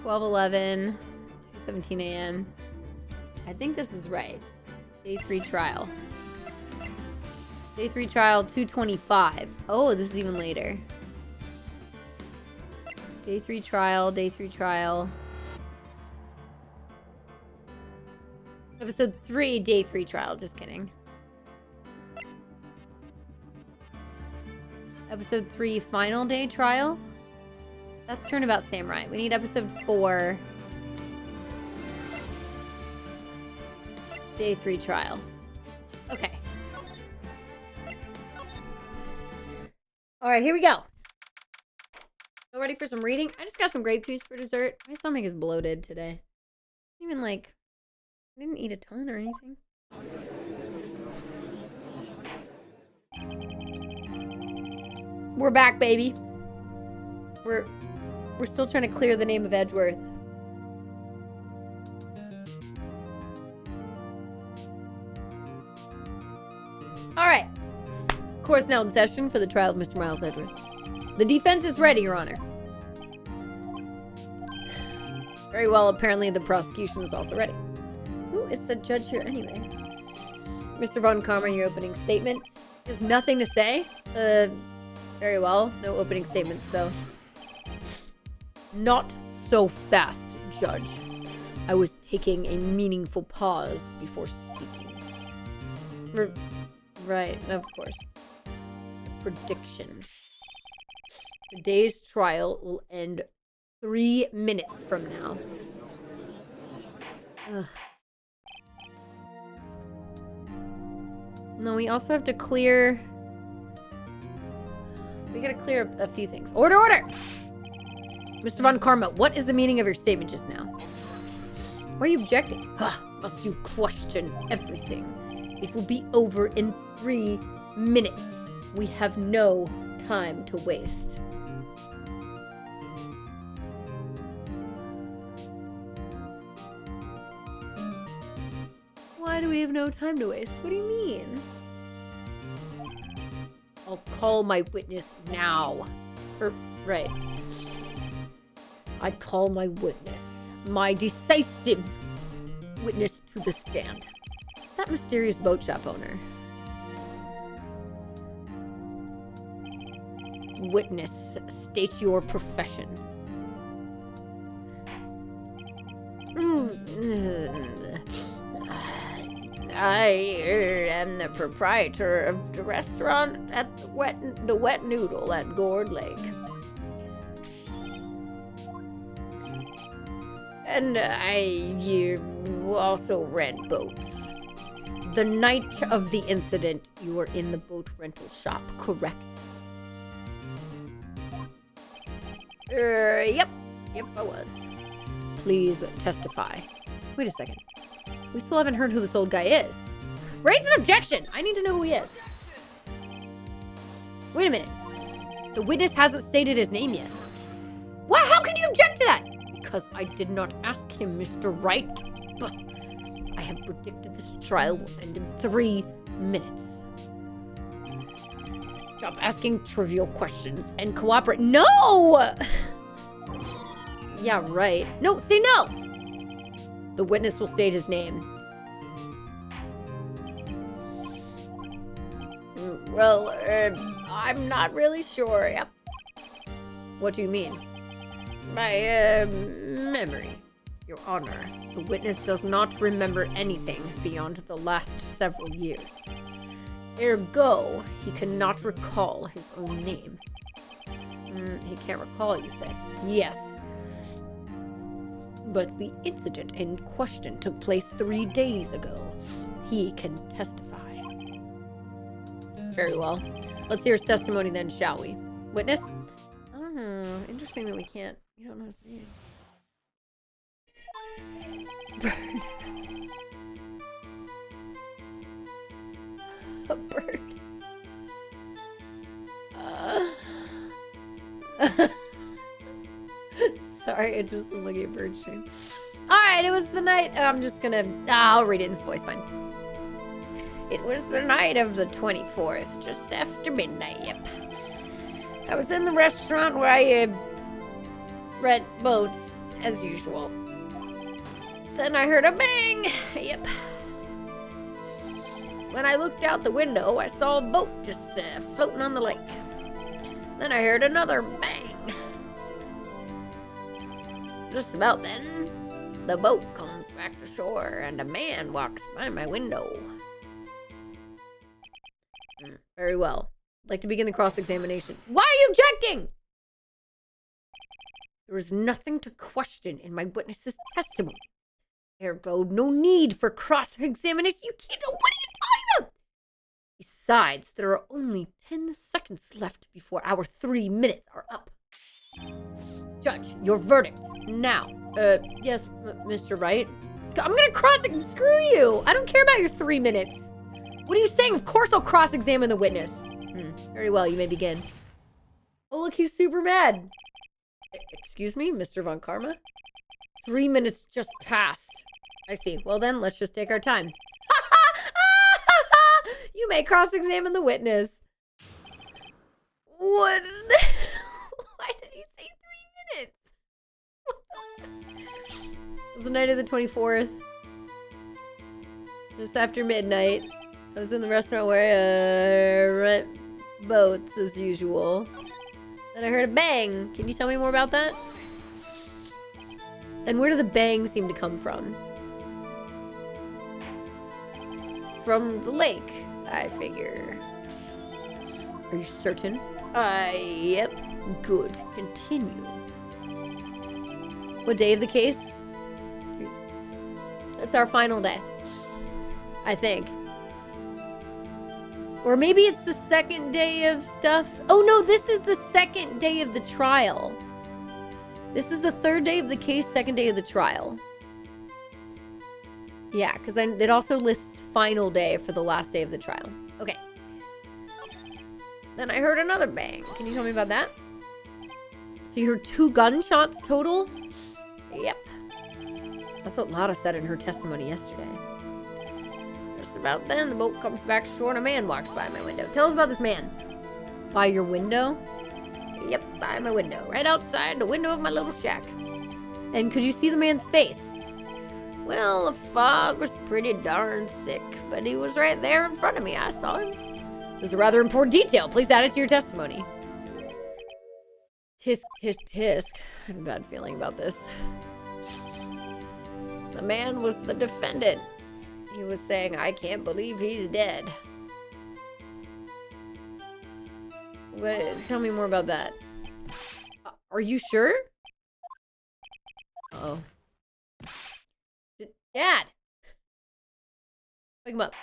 12:11, 2:17 a.m. I think this is right. Day 3 trial. Day 3 trial, 2:25. Oh, this is even later. Day 3 trial, day 3 trial. Episode 3, day 3 trial. Just kidding. Episode 3, final day trial. That's Turnabout Samurai. We need episode 4. Day 3 trial. Okay. Alright, here we go. So ready for some reading? I just got some grape juice for dessert. My stomach is bloated today. Even like, I didn't eat a ton or anything. We're back, baby. We're still trying to clear the name of Edgeworth. Alright. Course now in session for the trial of Mr. Miles Edgeworth. The defense is ready, Your Honor. Very well, apparently the prosecution is also ready. Who is the judge here anyway? Mr. Von Karma, your opening statement. There's nothing to say? Very well. No opening statements, though. Not so fast, Judge. I was taking a meaningful pause before speaking. Right, of course. Prediction. Today's trial will end 3 minutes from now. Ugh. No, we also have to clear... We gotta clear a few things. Order, order! Mr. Von Karma, what is the meaning of your statement just now? Why are you objecting? Must you question everything? It will be over in 3 minutes. We have no time to waste. Why do we have no time to waste? What do you mean? I'll call my witness now. Right. I call my witness. My decisive witness to the stand. That mysterious boat shop owner. Witness, state your profession. I am the proprietor of the restaurant at the Wet Noodle at Gourd Lake. And I also rent boats. The night of the incident, you were in the boat rental shop, correct? Yep, I was. Please testify. Wait a second. We still haven't heard who this old guy is. Raise an objection! I need to know who he is. Wait a minute. The witness hasn't stated his name yet. What? How can you object to that? Because I did not ask him, Mr. Wright. But I have predicted this trial will end in 3 minutes. Stop asking trivial questions and cooperate. No! Yeah, right. No, say no! The witness will state his name. Well, I'm not really sure. Yep. What do you mean? My, memory. Your Honor, the witness does not remember anything beyond the last several years. Ergo, he cannot recall his own name. He can't recall, you say? Yes. But the incident in question took place 3 days ago. He can testify. Very well. Let's hear his testimony then, shall we? Witness? Oh, interesting that we can't. You don't know his name. Bird. A bird. Sorry, I just am looking at bird stream. Alright, it was the night. I'm just gonna. I'll read it in his voice, fine. It was the night of the 24th, just after midnight, yep. I was in the restaurant where I rent boats. as usual. Then I heard a bang. Yep. When I looked out the window, I saw a boat just floating on the lake. Then I heard another bang. Just about then, the boat comes back to shore and a man walks by my window. Very well. I'd like to begin the cross-examination. Why are you objecting? There was nothing to question in my witness's testimony. Ergo, no need for cross-examination. You can't know. What are you talking about? Besides, there are only 10 seconds left before our 3 minutes are up. Judge, your verdict. Now. Yes, Mr. Wright. I'm gonna screw you. I don't care about your 3 minutes. What are you saying? Of course I'll cross-examine the witness. Very well, you may begin. Oh, look, he's super mad. Excuse me, Mr. Von Karma? 3 minutes just passed. I see. Well then, let's just take our time. You may cross-examine the witness. What? Why did he say 3 minutes? It was the night of the 24th. Just after midnight. I was in the restaurant where I rent boats as usual. Then I heard a bang. Can you tell me more about that? And where do the bangs seem to come from? From the lake, I figure. Are you certain? Yep. Good. Continue. What day of the case? It's our final day. I think. Or maybe it's the second day of stuff. Oh no, this is the second day of the trial. This is the third day of the case, second day of the trial. Yeah, because it also lists final day for the last day of the trial. Okay. Then I heard another bang. Can you tell me about that? So you heard 2 gunshots total? Yep. That's what Lotta said in her testimony yesterday. Just about then, the boat comes back shore and a man walks by my window. Tell us about this man. By your window? Yep, by my window. Right outside the window of my little shack. And could you see the man's face? Well, the fog was pretty darn thick, but he was right there in front of me. I saw him. This is a rather important detail. Please add it to your testimony. Tisk, tisk, tisk. I have a bad feeling about this. The man was the defendant. He was saying, I can't believe he's dead. Tell me more about that. Are you sure? Uh-oh. Dad! Wake him up.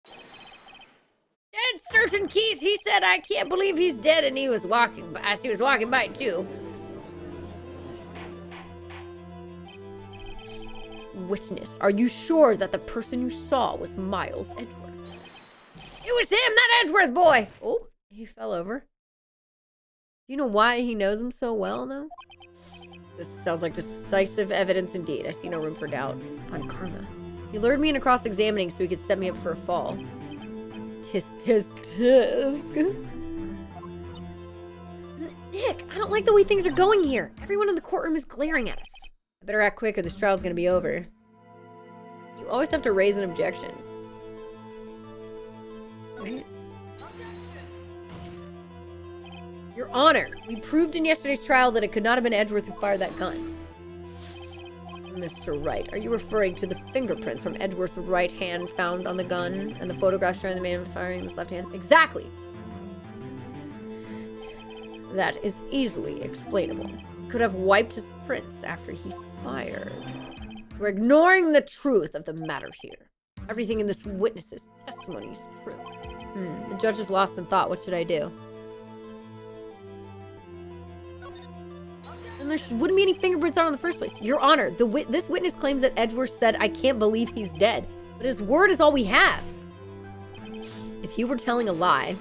Dead certain Keith, he said, I can't believe he's dead, and he was walking by, as he was walking by, too. Witness, are you sure that the person you saw was Miles Edgeworth? It was him, that Edgeworth boy! Oh, he fell over. Do you know why he knows him so well, though? This sounds like decisive evidence indeed. I see no room for doubt. On Karma. He lured me into cross-examining so he could set me up for a fall. Tisk, tisk, tisk. Nick, I don't like the way things are going here. Everyone in the courtroom is glaring at us. I better act quick or this trial's gonna be over. You always have to raise an objection. Right? Your Honor, we proved in yesterday's trial that it could not have been Edgeworth who fired that gun. Mr. Wright, are you referring to the fingerprints from Edgeworth's right hand found on the gun and the photograph showing the man firing his left hand? Exactly. That is easily explainable. He could have wiped his prints after he fired. We're ignoring the truth of the matter here. Everything in this witness's testimony is true. The judge is lost in thought. What should I do? And there wouldn't be any fingerprints on in the first place. Your Honor, this witness claims that Edgeworth said, I can't believe he's dead. But his word is all we have. If he were telling a lie,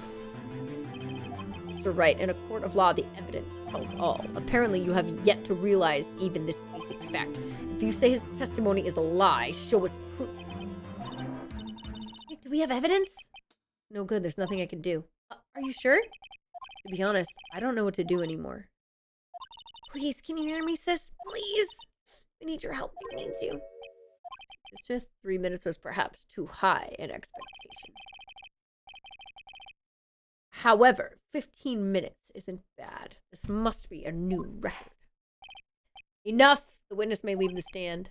Mr. Wright, in a court of law, the evidence tells all. Apparently, you have yet to realize even this basic fact. If you say his testimony is a lie, show us proof. Do we have evidence? No good, there's nothing I can do. Are you sure? To be honest, I don't know what to do anymore. Please, can you hear me, sis? Please? need your help. Nick needs you. It's just 3 minutes was perhaps too high an expectation. However, 15 minutes isn't bad. This must be a new record. Enough! The witness may leave the stand.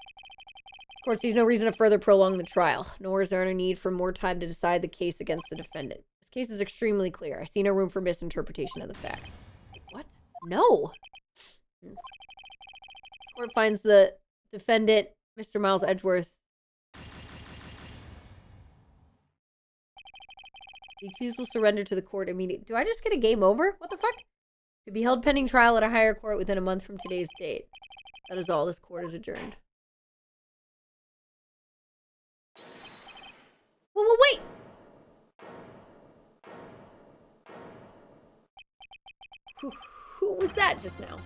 Of course, there's no reason to further prolong the trial, nor is there any need for more time to decide the case against the defendant. This case is extremely clear. I see no room for misinterpretation of the facts. What? No! Court finds the defendant, Mr. Miles Edgeworth. The accused will surrender to the court immediately. Do I just get a game over? What the fuck? To be held pending trial at a higher court within a month from today's date. That is all. This court is adjourned. Whoa, wait! Who was that just now?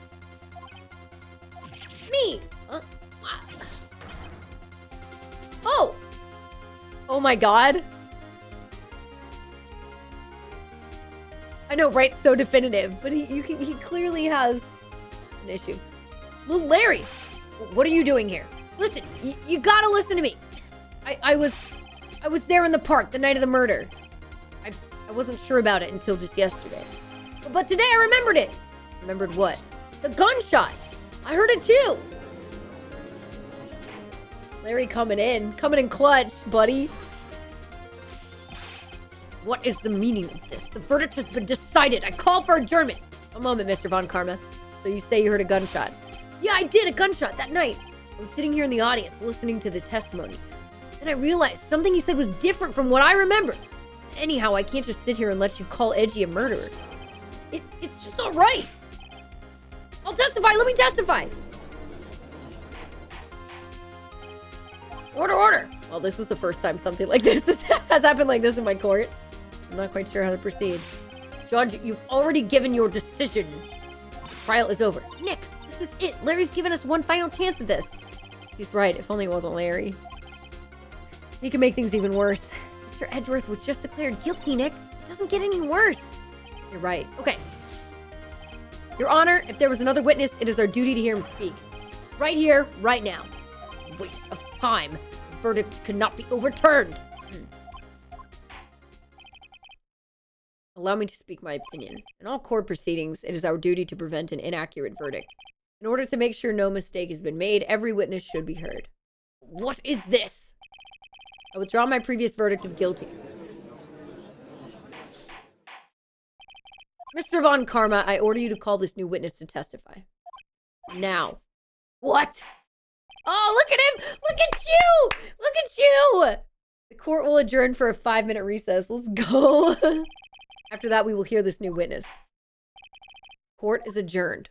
Me! Huh? Oh! Oh my god. I know, Wright's so definitive, but he clearly has an issue. Little Larry, what are you doing here? Listen, you gotta listen to me. I was there in the park the night of the murder. I wasn't sure about it until just yesterday. But today I remembered it. Remembered what? The gunshot. I heard it too. Larry coming in clutch, buddy. What is the meaning of this? The verdict has been decided. I call for adjournment. A moment, Mr. Von Karma. So you say you heard a gunshot? Yeah, I did, a gunshot that night. I was sitting here in the audience listening to the testimony. Then I realized something he said was different from what I remember. Anyhow, I can't just sit here and let you call Edgy a murderer. It's just not right. I'll testify. Let me testify. Order, order. Well, this is the first time something like this has happened like this in my court. I'm not quite sure how to proceed. Judge, you've already given your decision. The trial is over. Nick, this is it. Larry's given us one final chance at this. He's right. If only it wasn't Larry. He can make things even worse. Mr. Edgeworth was just declared guilty, Nick. It doesn't get any worse. You're right. Okay. Your Honor, if there was another witness, it is our duty to hear him speak. Right here, right now. Waste of time. The verdict could not be overturned. Allow me to speak my opinion. In all court proceedings, it is our duty to prevent an inaccurate verdict. In order to make sure no mistake has been made, every witness should be heard. What is this? I withdraw my previous verdict of guilty. Mr. Von Karma, I order you to call this new witness to testify. Now. What? Oh, look at him! Look at you! Look at you! The court will adjourn for a 5-minute recess. Let's go. After that, we will hear this new witness. Court is adjourned.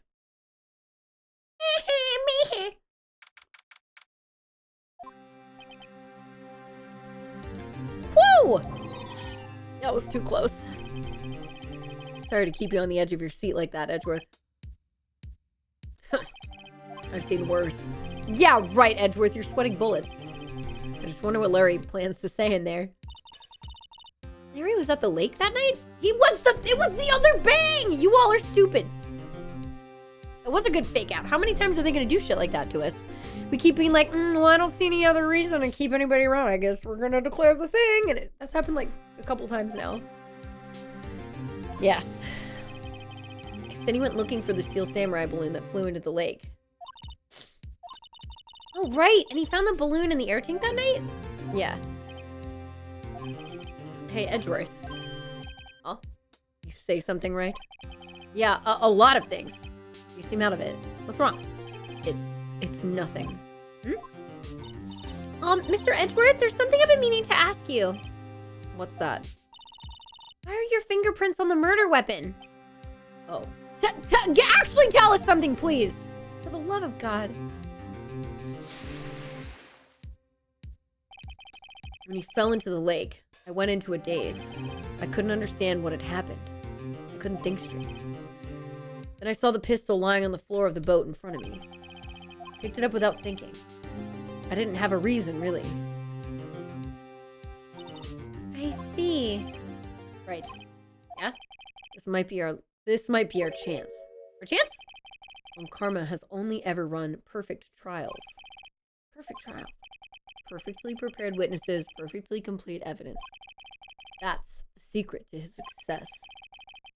Woo! That was too close. Sorry to keep you on the edge of your seat like that, Edgeworth. I've seen worse. Yeah, right, Edgeworth. You're sweating bullets. I just wonder what Larry plans to say in there. Larry was at the lake that night? It was the other bang! You all are stupid. It was a good fake out. How many times are they gonna do shit like that to us? We keep being like, well, I don't see any other reason to keep anybody around. I guess we're gonna declare the thing. And that's happened like a couple times now. Yes. He said he went looking for the steel samurai balloon that flew into the lake. Oh, right. And he found the balloon in the air tank that night? Yeah. Hey, Edgeworth. Oh, you say something, right? Yeah, a lot of things. You seem out of it. What's wrong? It's nothing. Mr. Edgeworth, there's something I've been meaning to ask you. What's that? Why are your fingerprints on the murder weapon? Oh. Actually tell us something, please. For the love of God. When he fell into the lake, I went into a daze. I couldn't understand what had happened. I couldn't think straight. Then I saw the pistol lying on the floor of the boat in front of me. Picked it up without thinking. I didn't have a reason, really. I see. Right. Yeah? This might be our chance. Our chance? And Karma has only ever run perfect trials. Perfect trials. Perfectly prepared witnesses, perfectly complete evidence. That's the secret to his success.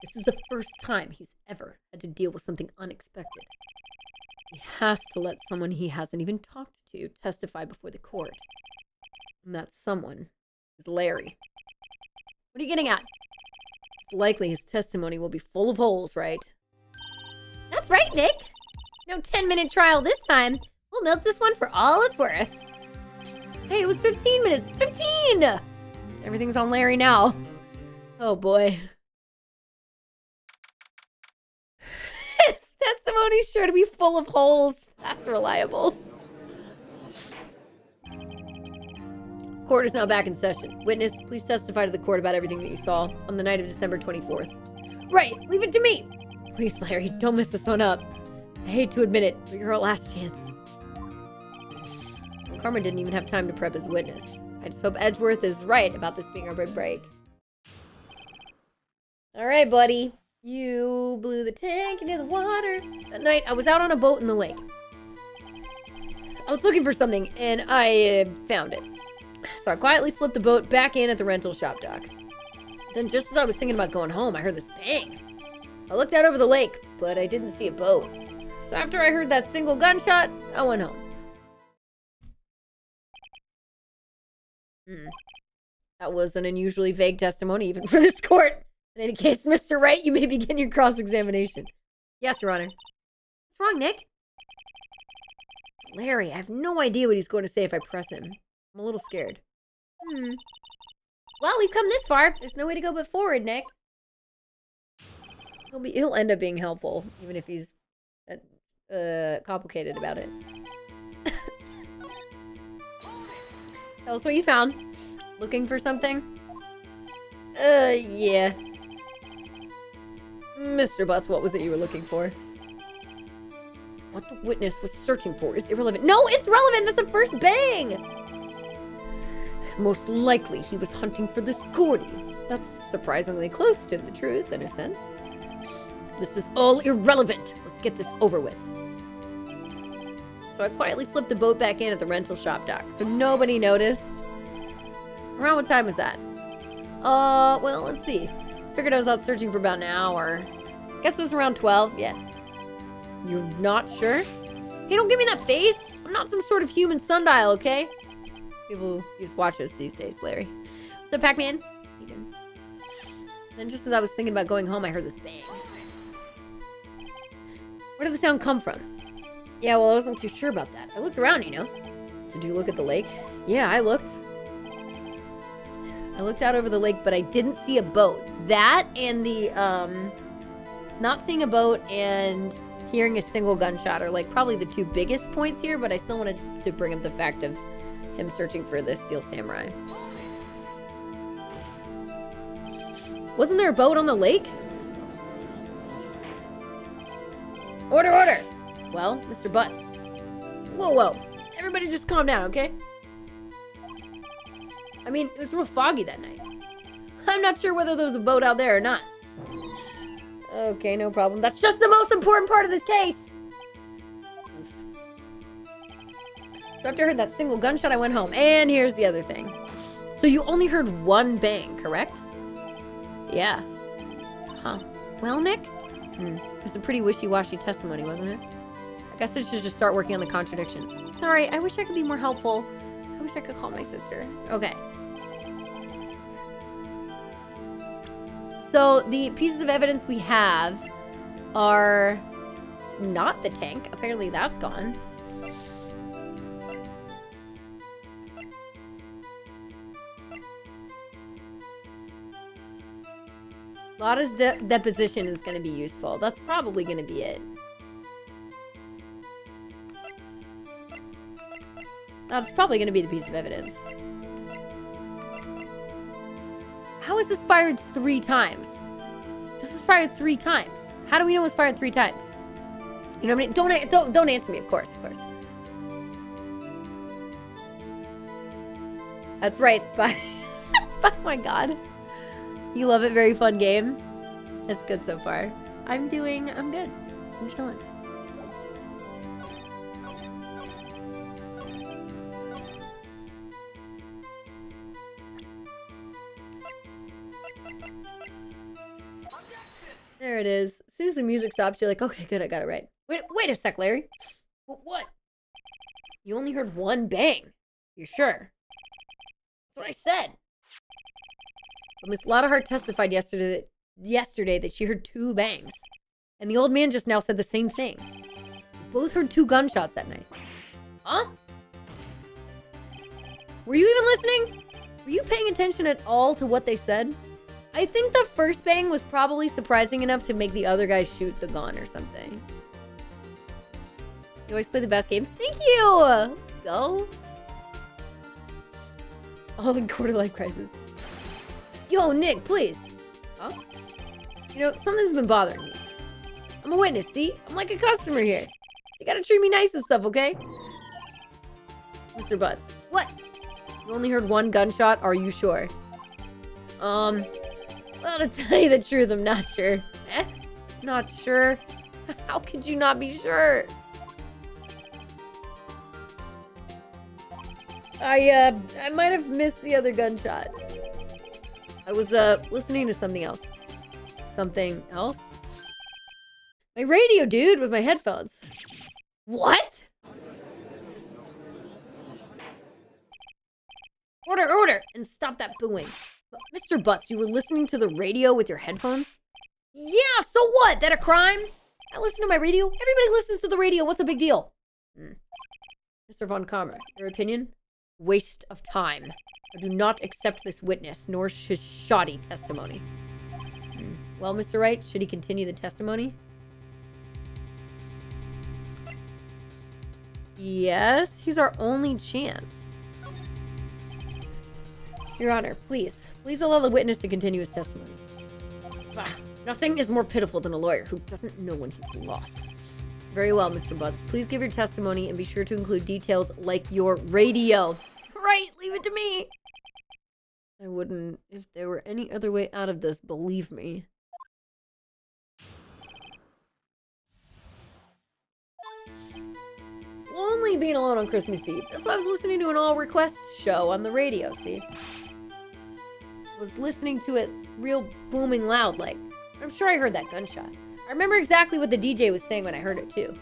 This is the first time he's ever had to deal with something unexpected. He has to let someone he hasn't even talked to testify before the court. And that someone is Larry. What are you getting at? Likely his testimony will be full of holes, right? That's right, Nick. No 10-minute trial this time. We'll milk this one for all it's worth. Hey, it was 15 minutes. 15! Everything's on Larry now. Oh, boy. His testimony's sure to be full of holes. That's reliable. Court is now back in session. Witness, please testify to the court about everything that you saw on the night of December 24th. Right, leave it to me. Please, Larry, don't mess this one up. I hate to admit it, but you're our last chance. Karma didn't even have time to prep his witness. I just hope Edgeworth is right about this being our big break. All right, buddy. You blew the tank into the water. That night, I was out on a boat in the lake. I was looking for something, and I found it. So I quietly slipped the boat back in at the rental shop dock. Then just as I was thinking about going home, I heard this bang. I looked out over the lake, but I didn't see a boat. So after I heard that single gunshot, I went home. That was an unusually vague testimony even for this court. In any case, Mr. Wright, you may begin your cross-examination. Yes, Your Honor. What's wrong, Nick? Larry, I have no idea what he's going to say if I press him. I'm a little scared. Well, we've come this far. There's no way to go but forward, Nick. He'll end up being helpful, even if he's complicated about it. Tell us what you found. Looking for something? Yeah. Mr. Butts, what was it you were looking for? What the witness was searching for is irrelevant. No, it's relevant! That's the first bang! Most likely he was hunting for this Gordy. That's surprisingly close to the truth, in a sense. This is all irrelevant. Let's get this over with. So I quietly slipped the boat back in at the rental shop dock, so nobody noticed. Around what time was that? Well, let's see. Figured I was out searching for about an hour. Guess it was around 12, yeah. You're not sure? Hey, don't give me that face! I'm not some sort of human sundial, okay? People use watches these days, Larry. What's up, Pac-Man? Then just as I was thinking about going home, I heard this bang. Where did the sound come from? Yeah, well, I wasn't too sure about that. I looked around, you know. Did you look at the lake? Yeah, I looked. I looked out over the lake, but I didn't see a boat. That and the, not seeing a boat and hearing a single gunshot are, like, probably the two biggest points here, but I still wanted to bring up the fact of him searching for the Steel Samurai. Wasn't there a boat on the lake? Order, order! Well, Mr. Butts. Whoa, whoa. Everybody just calm down, okay? I mean, it was real foggy that night. I'm not sure whether there was a boat out there or not. Okay, no problem. That's just the most important part of this case! So after I heard that single gunshot, I went home. And here's the other thing. So you only heard one bang, correct? Yeah. Huh. Well, Nick? It was a pretty wishy-washy testimony, wasn't it? I guess I should just start working on the contradictions. Sorry, I wish I could be more helpful. I wish I could call my sister. Okay. So the pieces of evidence we have are not the tank. Apparently that's gone. Lotta's deposition is going to be useful. That's probably going to be it. That's probably going to be the piece of evidence. How is this fired 3 times? This is fired 3 times. How do we know it was fired 3 times? You know what I mean? Don't answer me, of course, of course. That's right, Spy. Spy, oh my god. You love it, very fun game. It's good so far. I'm good. I'm chilling. There it is. As soon as the music stops, you're like, okay, good, I got it right. Wait a sec, Larry. What? You only heard one bang. You're sure? That's what I said. But Miss Lottahart testified yesterday that she heard 2 bangs. And the old man just now said the same thing. We both heard 2 gunshots that night. Huh? Were you even listening? Were you paying attention at all to what they said? I think the first bang was probably surprising enough to make the other guy shoot the gun or something. You always play the best games. Thank you! Let's go. All in quarter-life crisis. Yo, Nick, please. Huh? You know, something's been bothering me. I'm a witness, see? I'm like a customer here. You gotta treat me nice and stuff, okay? Mr. Butts. What? You only heard 1 gunshot? Are you sure? Well, to tell you the truth, I'm not sure. Not sure? How could you not be sure? I might have missed the other gunshot. I was, listening to something else. Something else? My radio, dude, with my headphones. What? Order, and stop that booing. But Mr. Butts, you were listening to the radio with your headphones? Yeah, so what? That a crime? I listen to my radio. Everybody listens to the radio. What's a big deal? Mr. Von Karma, your opinion? Waste of time. I do not accept this witness, nor his shoddy testimony. Well, Mr. Wright, should he continue the testimony? Yes, he's our only chance. Your Honor, please allow the witness to continue his testimony. Nothing is more pitiful than a lawyer who doesn't know when he's lost. Very well, Mr. Butts. Please give your testimony and be sure to include details like your radio. Right, leave it to me. I wouldn't if there were any other way out of this, believe me. Lonely being alone on Christmas Eve. That's why I was listening to an all requests show on the radio, see? I was listening to it real booming loud, like. I'm sure I heard that gunshot. I remember exactly what the DJ was saying when I heard it, too.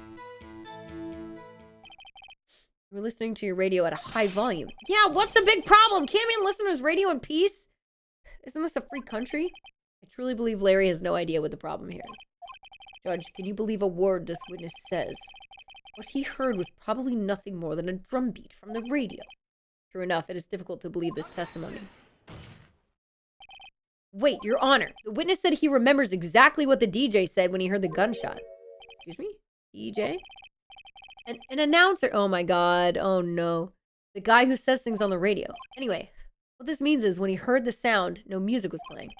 We're listening to your radio at a high volume. Yeah, what's the big problem? Can't we listen to his radio in peace? Isn't this a free country? I truly believe Larry has no idea what the problem here is. Judge, can you believe a word this witness says? What he heard was probably nothing more than a drumbeat from the radio. True enough, it is difficult to believe this testimony. Wait, Your Honor. The witness said he remembers exactly what the DJ said when he heard the gunshot. Excuse me? DJ? An announcer. Oh my god. Oh no. The guy who says things on the radio. Anyway, what this means is when he heard the sound, no music was playing.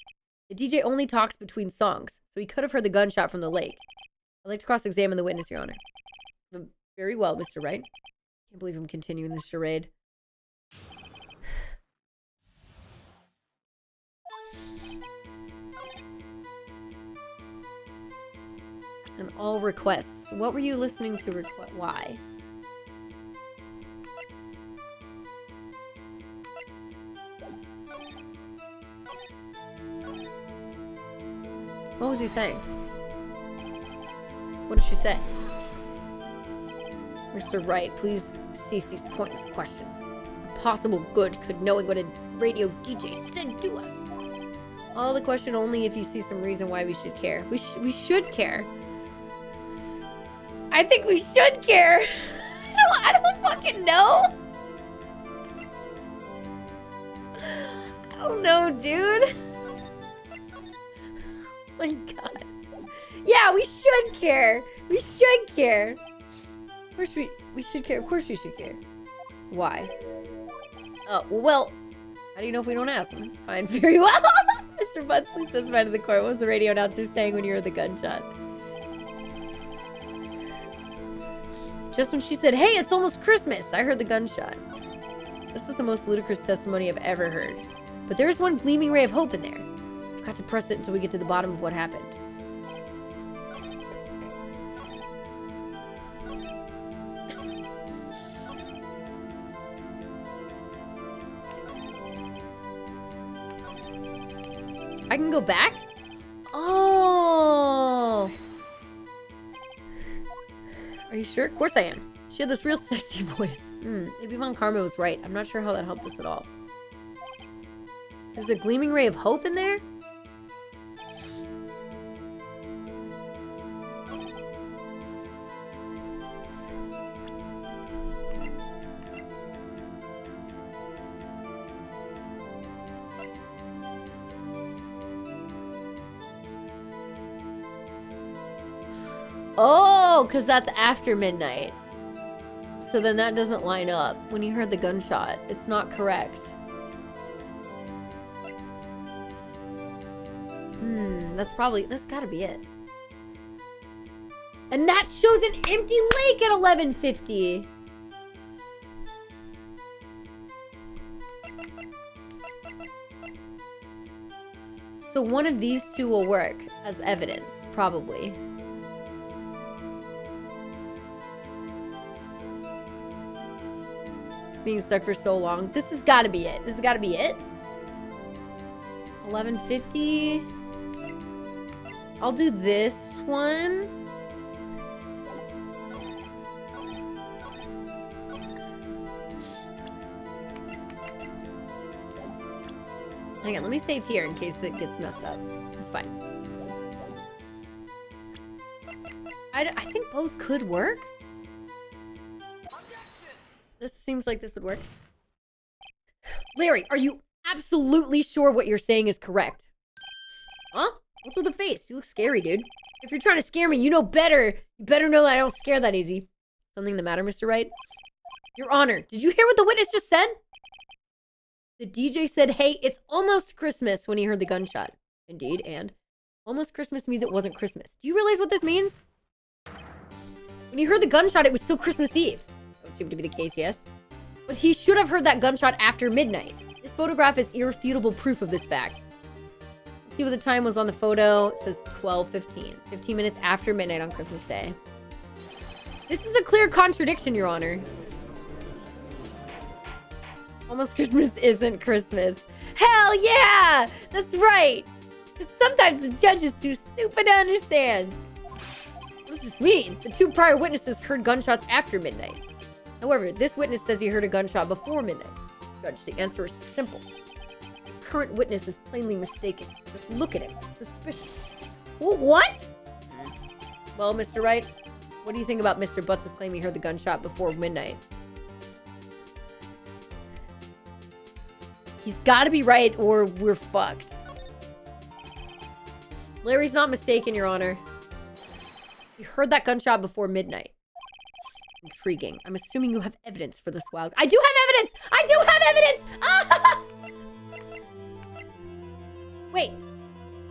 The DJ only talks between songs, so he could have heard the gunshot from the lake. I'd like to cross-examine the witness, Your Honor. Very well, Mr. Wright. Can't believe I'm continuing this charade. And all requests. What were you listening to request? Why? What was he saying? What did she say? Mr. Wright, please cease these pointless questions. What possible good could knowing what a radio DJ said do us? All the question only if you see some reason why we should care. We should care. I think we should care. I don't fucking know. I don't know, dude. Oh my god. Yeah, we should care. We should care. Of course we should care. Of course we should care. Why? Oh, well, how do you know if we don't ask him? Fine, very well. Mr. Butts, please testify to the court. What was the radio announcer saying when you heard the gunshot? Just when she said, hey, it's almost Christmas, I heard the gunshot. This is the most ludicrous testimony I've ever heard. But there's one gleaming ray of hope in there. I've got to press it until we get to the bottom of what happened. I can go back? Oh. Are you sure? Of course I am. She had this real sexy voice. Maybe Von Karma was right. I'm not sure how that helped us at all. There's a gleaming ray of hope in there? Oh, because that's after midnight. So then that doesn't line up. When he heard the gunshot, it's not correct. That's gotta be it. And that shows an empty lake at 11:50. So one of these two will work as evidence, probably. Being stuck for so long. This has got to be it. This has got to be it. 11:50. I'll do this one. Hang on, let me save here in case it gets messed up. It's fine. I think both could work. This seems like this would work. Larry, are you absolutely sure what you're saying is correct? Huh? What's with the face? You look scary, dude. If you're trying to scare me, you know better. You better know that I don't scare that easy. Something the matter, Mr. Wright? Your Honor, did you hear what the witness just said? The DJ said, hey, it's almost Christmas when he heard the gunshot. Indeed, and almost Christmas means it wasn't Christmas. Do you realize what this means? When he heard the gunshot, it was still Christmas Eve. That would seem to be the case, yes. But he should have heard that gunshot after midnight. This photograph is irrefutable proof of this fact. Let's see what the time was on the photo. It says 12:15. 15 minutes after midnight on Christmas Day. This is a clear contradiction, Your Honor. Almost Christmas isn't Christmas. Hell yeah! That's right! Because sometimes the judge is too stupid to understand. What does this mean? The two prior witnesses heard gunshots after midnight. However, this witness says he heard a gunshot before midnight. Judge, the answer is simple. The current witness is plainly mistaken. Just look at him. Suspicious. What? Well, Mr. Wright, what do you think about Mr. Butts' claim he heard the gunshot before midnight? He's got to be right or we're fucked. Larry's not mistaken, Your Honor. He heard that gunshot before midnight. Intriguing. I'm assuming you have evidence for this wild... I do have evidence! I do have evidence! Ah! Wait.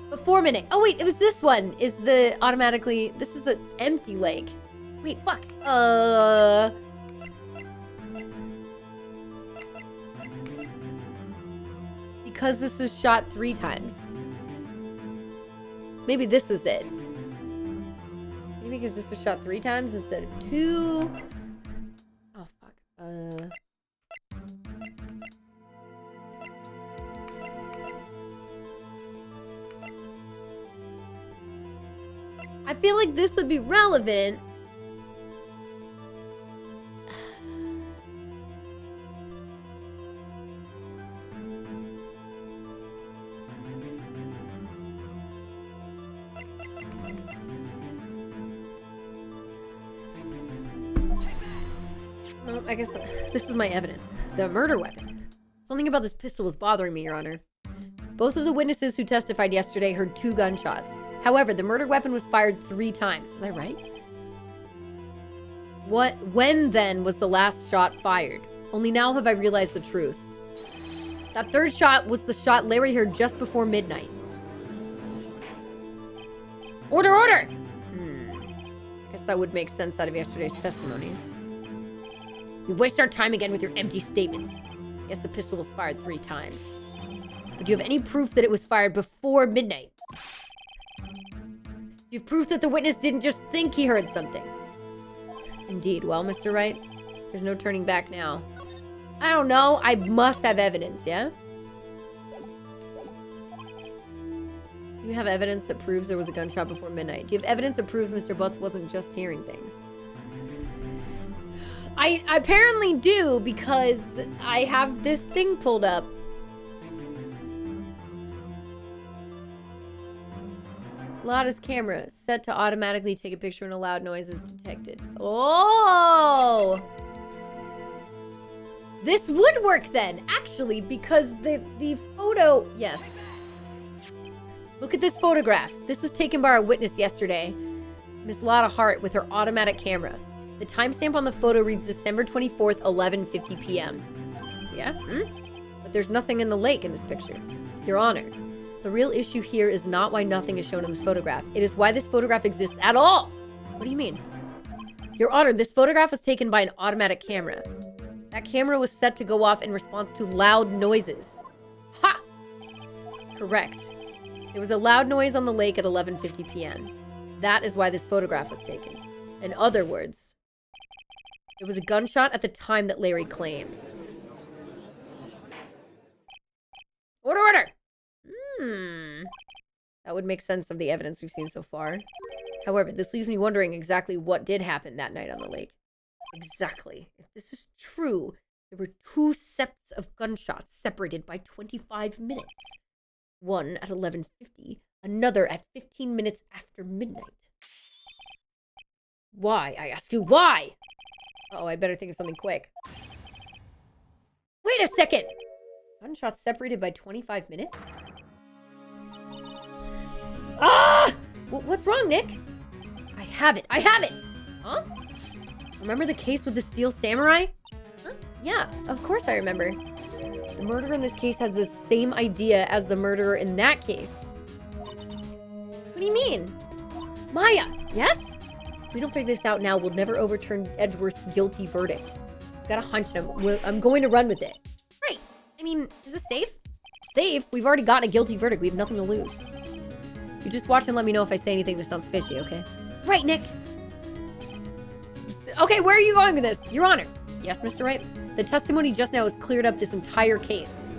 Before midnight. Oh, wait. It was this one. Is the automatically... This is an empty lake. Wait, fuck. Because this was shot 3 times. Maybe this was it. Maybe because this was shot 3 times instead of 2. Oh, fuck. I feel like this would be relevant. I guess this is my evidence. The murder weapon. Something about this pistol was bothering me, Your Honor. Both of the witnesses who testified yesterday heard 2 gunshots. However, the murder weapon was fired 3 times. Is that right? When then was the last shot fired? Only now have I realized the truth. That 3rd shot was the shot Larry heard just before midnight. Order, order! I guess that would make sense out of yesterday's testimonies. You waste our time again with your empty statements. Yes, the pistol was fired 3 times. But do you have any proof that it was fired before midnight? Do you have proof that the witness didn't just think he heard something? Indeed. Well, Mr. Wright, there's no turning back now. I don't know. I must have evidence, yeah? Do you have evidence that proves there was a gunshot before midnight? Do you have evidence that proves Mr. Butts wasn't just hearing things? I apparently do, because I have this thing pulled up. Lada's camera set to automatically take a picture when a loud noise is detected. Oh! This would work then, actually, because the photo... Yes. Look at this photograph. This was taken by our witness yesterday. Miss Lada Hart with her automatic camera. The timestamp on the photo reads December 24th, 11:50 p.m. Yeah? But there's nothing in the lake in this picture. Your Honor, the real issue here is not why nothing is shown in this photograph. It is why this photograph exists at all. What do you mean? Your Honor, this photograph was taken by an automatic camera. That camera was set to go off in response to loud noises. Ha! Correct. There was a loud noise on the lake at 11:50 p.m. That is why this photograph was taken. In other words, there was a gunshot at the time that Larry claims. Order! That would make sense of the evidence we've seen so far. However, this leaves me wondering exactly what did happen that night on the lake. Exactly. If this is true, there were 2 sets of gunshots separated by 25 minutes. One at 11:50, another at 15 minutes after midnight. Why? I ask you, why? Uh-oh, I better think of something quick. Wait a second! Gunshots separated by 25 minutes? Ah! What's wrong, Nick? I have it! Huh? Remember the case with the steel samurai? Huh? Yeah, of course I remember. The murderer in this case has the same idea as the murderer in that case. What do you mean? Maya, yes? If we don't figure this out now, we'll never overturn Edgeworth's guilty verdict. I've got a hunch and I'm going to run with it. Right. I mean, is this safe? Safe? We've already got a guilty verdict. We have nothing to lose. You just watch and let me know if I say anything that sounds fishy, okay? Right, Nick. Okay, where are you going with this? Your Honor. Yes, Mr. Wright? The testimony just now has cleared up this entire case.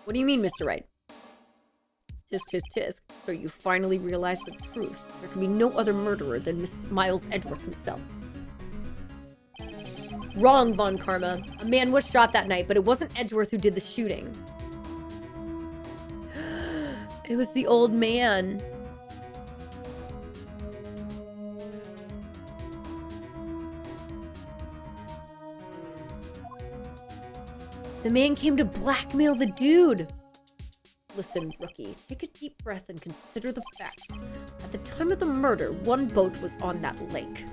What do you mean, Mr. Wright? Tisk. So you finally realized the truth. There can be no other murderer than Miles Edgeworth himself. Wrong, Von Karma. A man was shot that night, but it wasn't Edgeworth who did the shooting. It was the old man. The man came to blackmail the dude. Listen, rookie, take a deep breath and consider the facts. At the time of the murder, 1 boat was on that lake.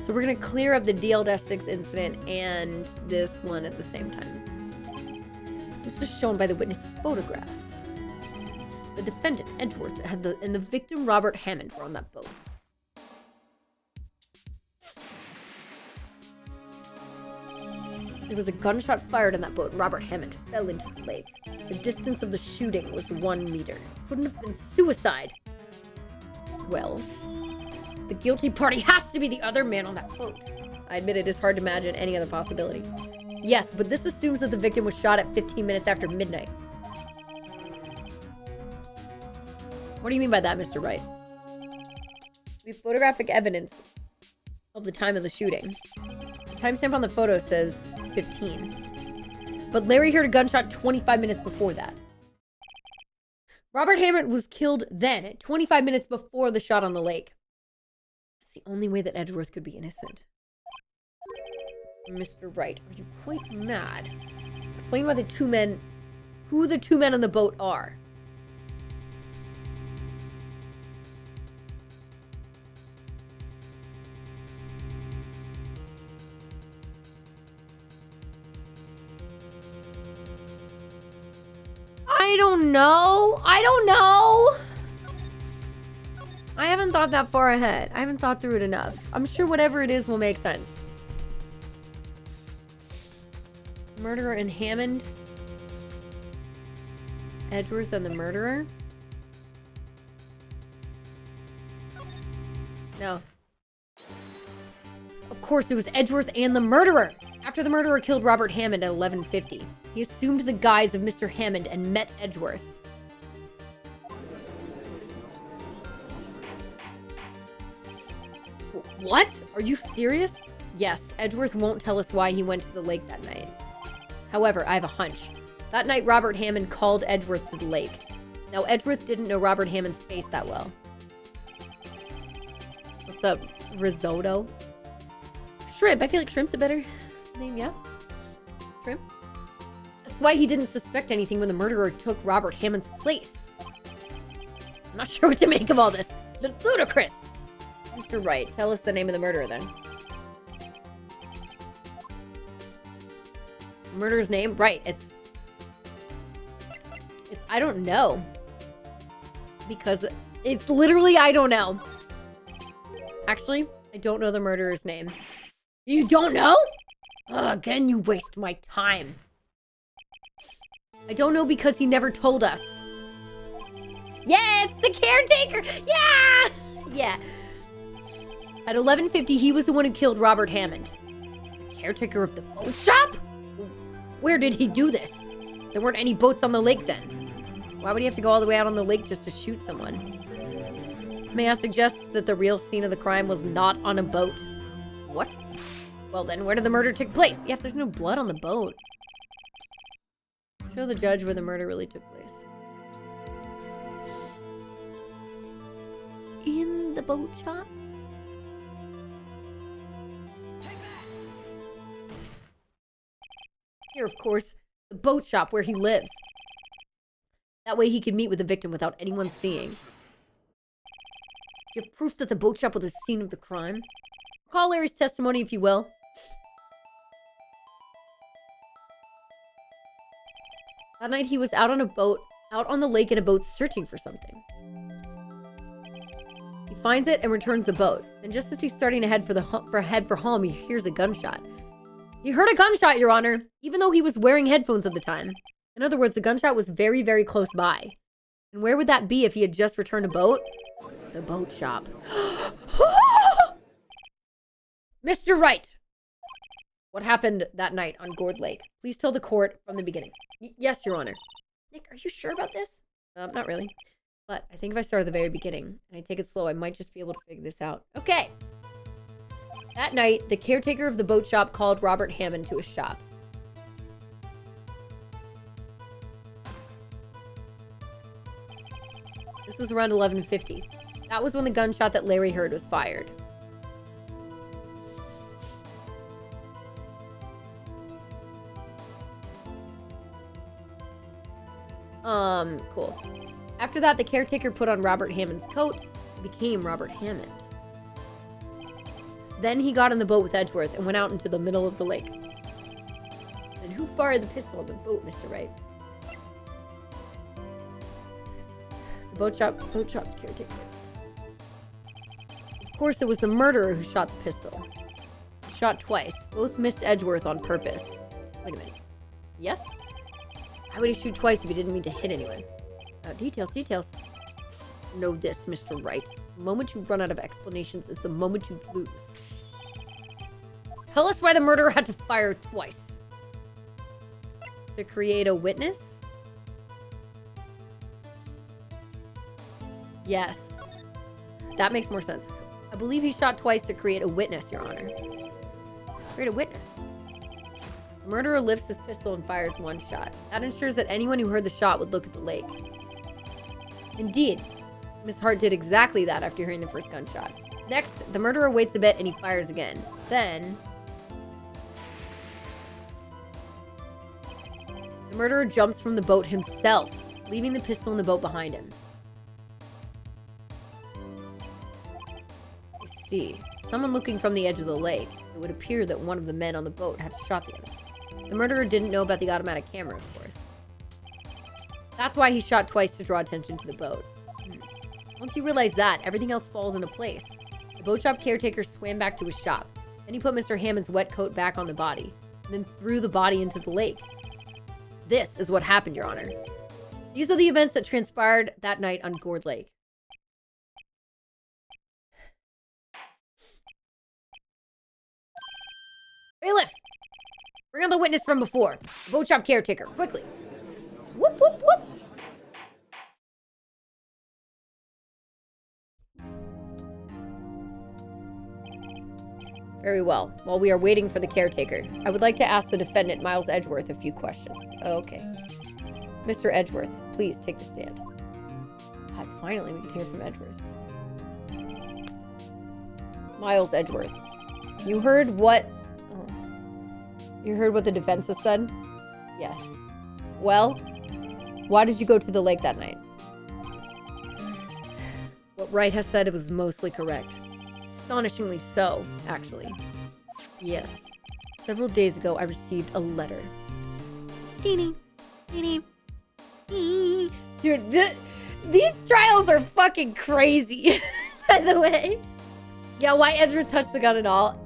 So we're going to clear up the DL-6 incident and this one at the same time. This is shown by the witness's photograph. The defendant, Edgeworth, and the victim, Robert Hammond, were on that boat. There was a gunshot fired on that boat, and Robert Hammond fell into the lake. The distance of the shooting was 1 meter. Couldn't have been suicide. Well, the guilty party has to be the other man on that boat. I admit it is hard to imagine any other possibility. Yes, but this assumes that the victim was shot at 15 minutes after midnight. What do you mean by that, Mr. Wright? We have photographic evidence of the time of the shooting. The timestamp on the photo says 15. But Larry heard a gunshot 25 minutes before that. Robert Hammond was killed then, 25 minutes before the shot on the lake. That's the only way that Edgeworth could be innocent. Mr. Wright, are you quite mad? Explain why who the 2 men on the boat are. I don't know. I haven't thought that far ahead. I haven't thought through it enough. I'm sure whatever it is will make sense. Murderer and Hammond. Edgeworth and the murderer? No. Of course, it was Edgeworth and the murderer. After the murderer killed Robert Hammond at 11:50, he assumed the guise of Mr. Hammond and met Edgeworth. What? Are you serious? Yes, Edgeworth won't tell us why he went to the lake that night. However, I have a hunch. That night, Robert Hammond called Edgeworth to the lake. Now, Edgeworth didn't know Robert Hammond's face that well. What's up, risotto? Shrimp. I feel like shrimp's a better name, yeah? Shrimp. That's why he didn't suspect anything when the murderer took Robert Hammond's place. I'm not sure what to make of all this. Ludicrous! Mr. Wright, tell us the name of the murderer, then. Murderer's name? Right, it's... I don't know. Because it's literally I don't know. Actually, I don't know the murderer's name. You don't know? Again, you waste my time. I don't know because he never told us. Yeah, it's the caretaker! Yeah! Yeah. At 11:50, he was the one who killed Robert Hammond. The caretaker of the boat shop? Where did he do this? There weren't any boats on the lake then. Why would he have to go all the way out on the lake just to shoot someone? May I suggest that the real scene of the crime was not on a boat? What? Well then, where did the murder take place? Yeah, if there's no blood on the boat. Show the judge where the murder really took place. In the boat shop? Here, of course, the boat shop where he lives. That way he could meet with the victim without anyone seeing. You have proof that the boat shop was the scene of the crime? Call Larry's testimony, if you will. That night he was out on the lake in a boat searching for something. He finds it and returns the boat. And just as he's starting to head for home, he hears a gunshot. He heard a gunshot, Your Honor, even though he was wearing headphones at the time. In other words, the gunshot was very, very close by. And where would that be if he had just returned a boat? The boat shop. Mr. Wright! What happened that night on Gourd Lake? Please tell the court from the beginning. Yes, Your Honor. Nick, are you sure about this? Not really. But I think if I start at the very beginning and I take it slow, I might just be able to figure this out. Okay. That night, the caretaker of the boat shop called Robert Hammond to his shop. This was around 11:50. That was when the gunshot that Larry heard was fired. Cool. After that, the caretaker put on Robert Hammond's coat and became Robert Hammond. Then he got on the boat with Edgeworth and went out into the middle of the lake. And who fired the pistol on the boat, Mr. Wright? The boat shop's caretaker. Of course, it was the murderer who shot the pistol. Shot twice. Both missed Edgeworth on purpose. Wait a minute. Yes? Why would he shoot twice if he didn't mean to hit anyone? Details. Know this, Mr. Wright. The moment you run out of explanations is the moment you lose. Tell us why the murderer had to fire twice. To create a witness? Yes. That makes more sense. I believe he shot twice to create a witness, Your Honor. Create a witness. The murderer lifts his pistol and fires one shot. That ensures that anyone who heard the shot would look at the lake. Indeed, Miss Hart did exactly that after hearing the first gunshot. Next, the murderer waits a bit and he fires again. Then, the murderer jumps from the boat himself, leaving the pistol in the boat behind him. I see. Someone looking from the edge of the lake. It would appear that one of the men on the boat had shot the other. The murderer didn't know about the automatic camera, of course. That's why he shot twice to draw attention to the boat. Once you realize that, everything else falls into place. The boat shop caretaker swam back to his shop. Then he put Mr. Hammond's wet coat back on the body, and then threw the body into the lake. This is what happened, Your Honor. These are the events that transpired that night on Gourd Lake. Bailiff! Bring on the witness from before. The boat shop caretaker, quickly. Whoop, whoop, whoop. Very well. While we are waiting for the caretaker, I would like to ask the defendant, Miles Edgeworth, a few questions. Okay. Mr. Edgeworth, please take the stand. God, finally we can hear from Edgeworth. Miles Edgeworth, you heard what... Oh. You heard what the defense has said? Yes. Well, why did you go to the lake that night? What Wright has said was mostly correct. Astonishingly so, actually. Yes. Several days ago, I received a letter. Teeny. Teeny. Dude, these trials are fucking crazy, by the way. Yeah, why Edgeworth touched the gun and all.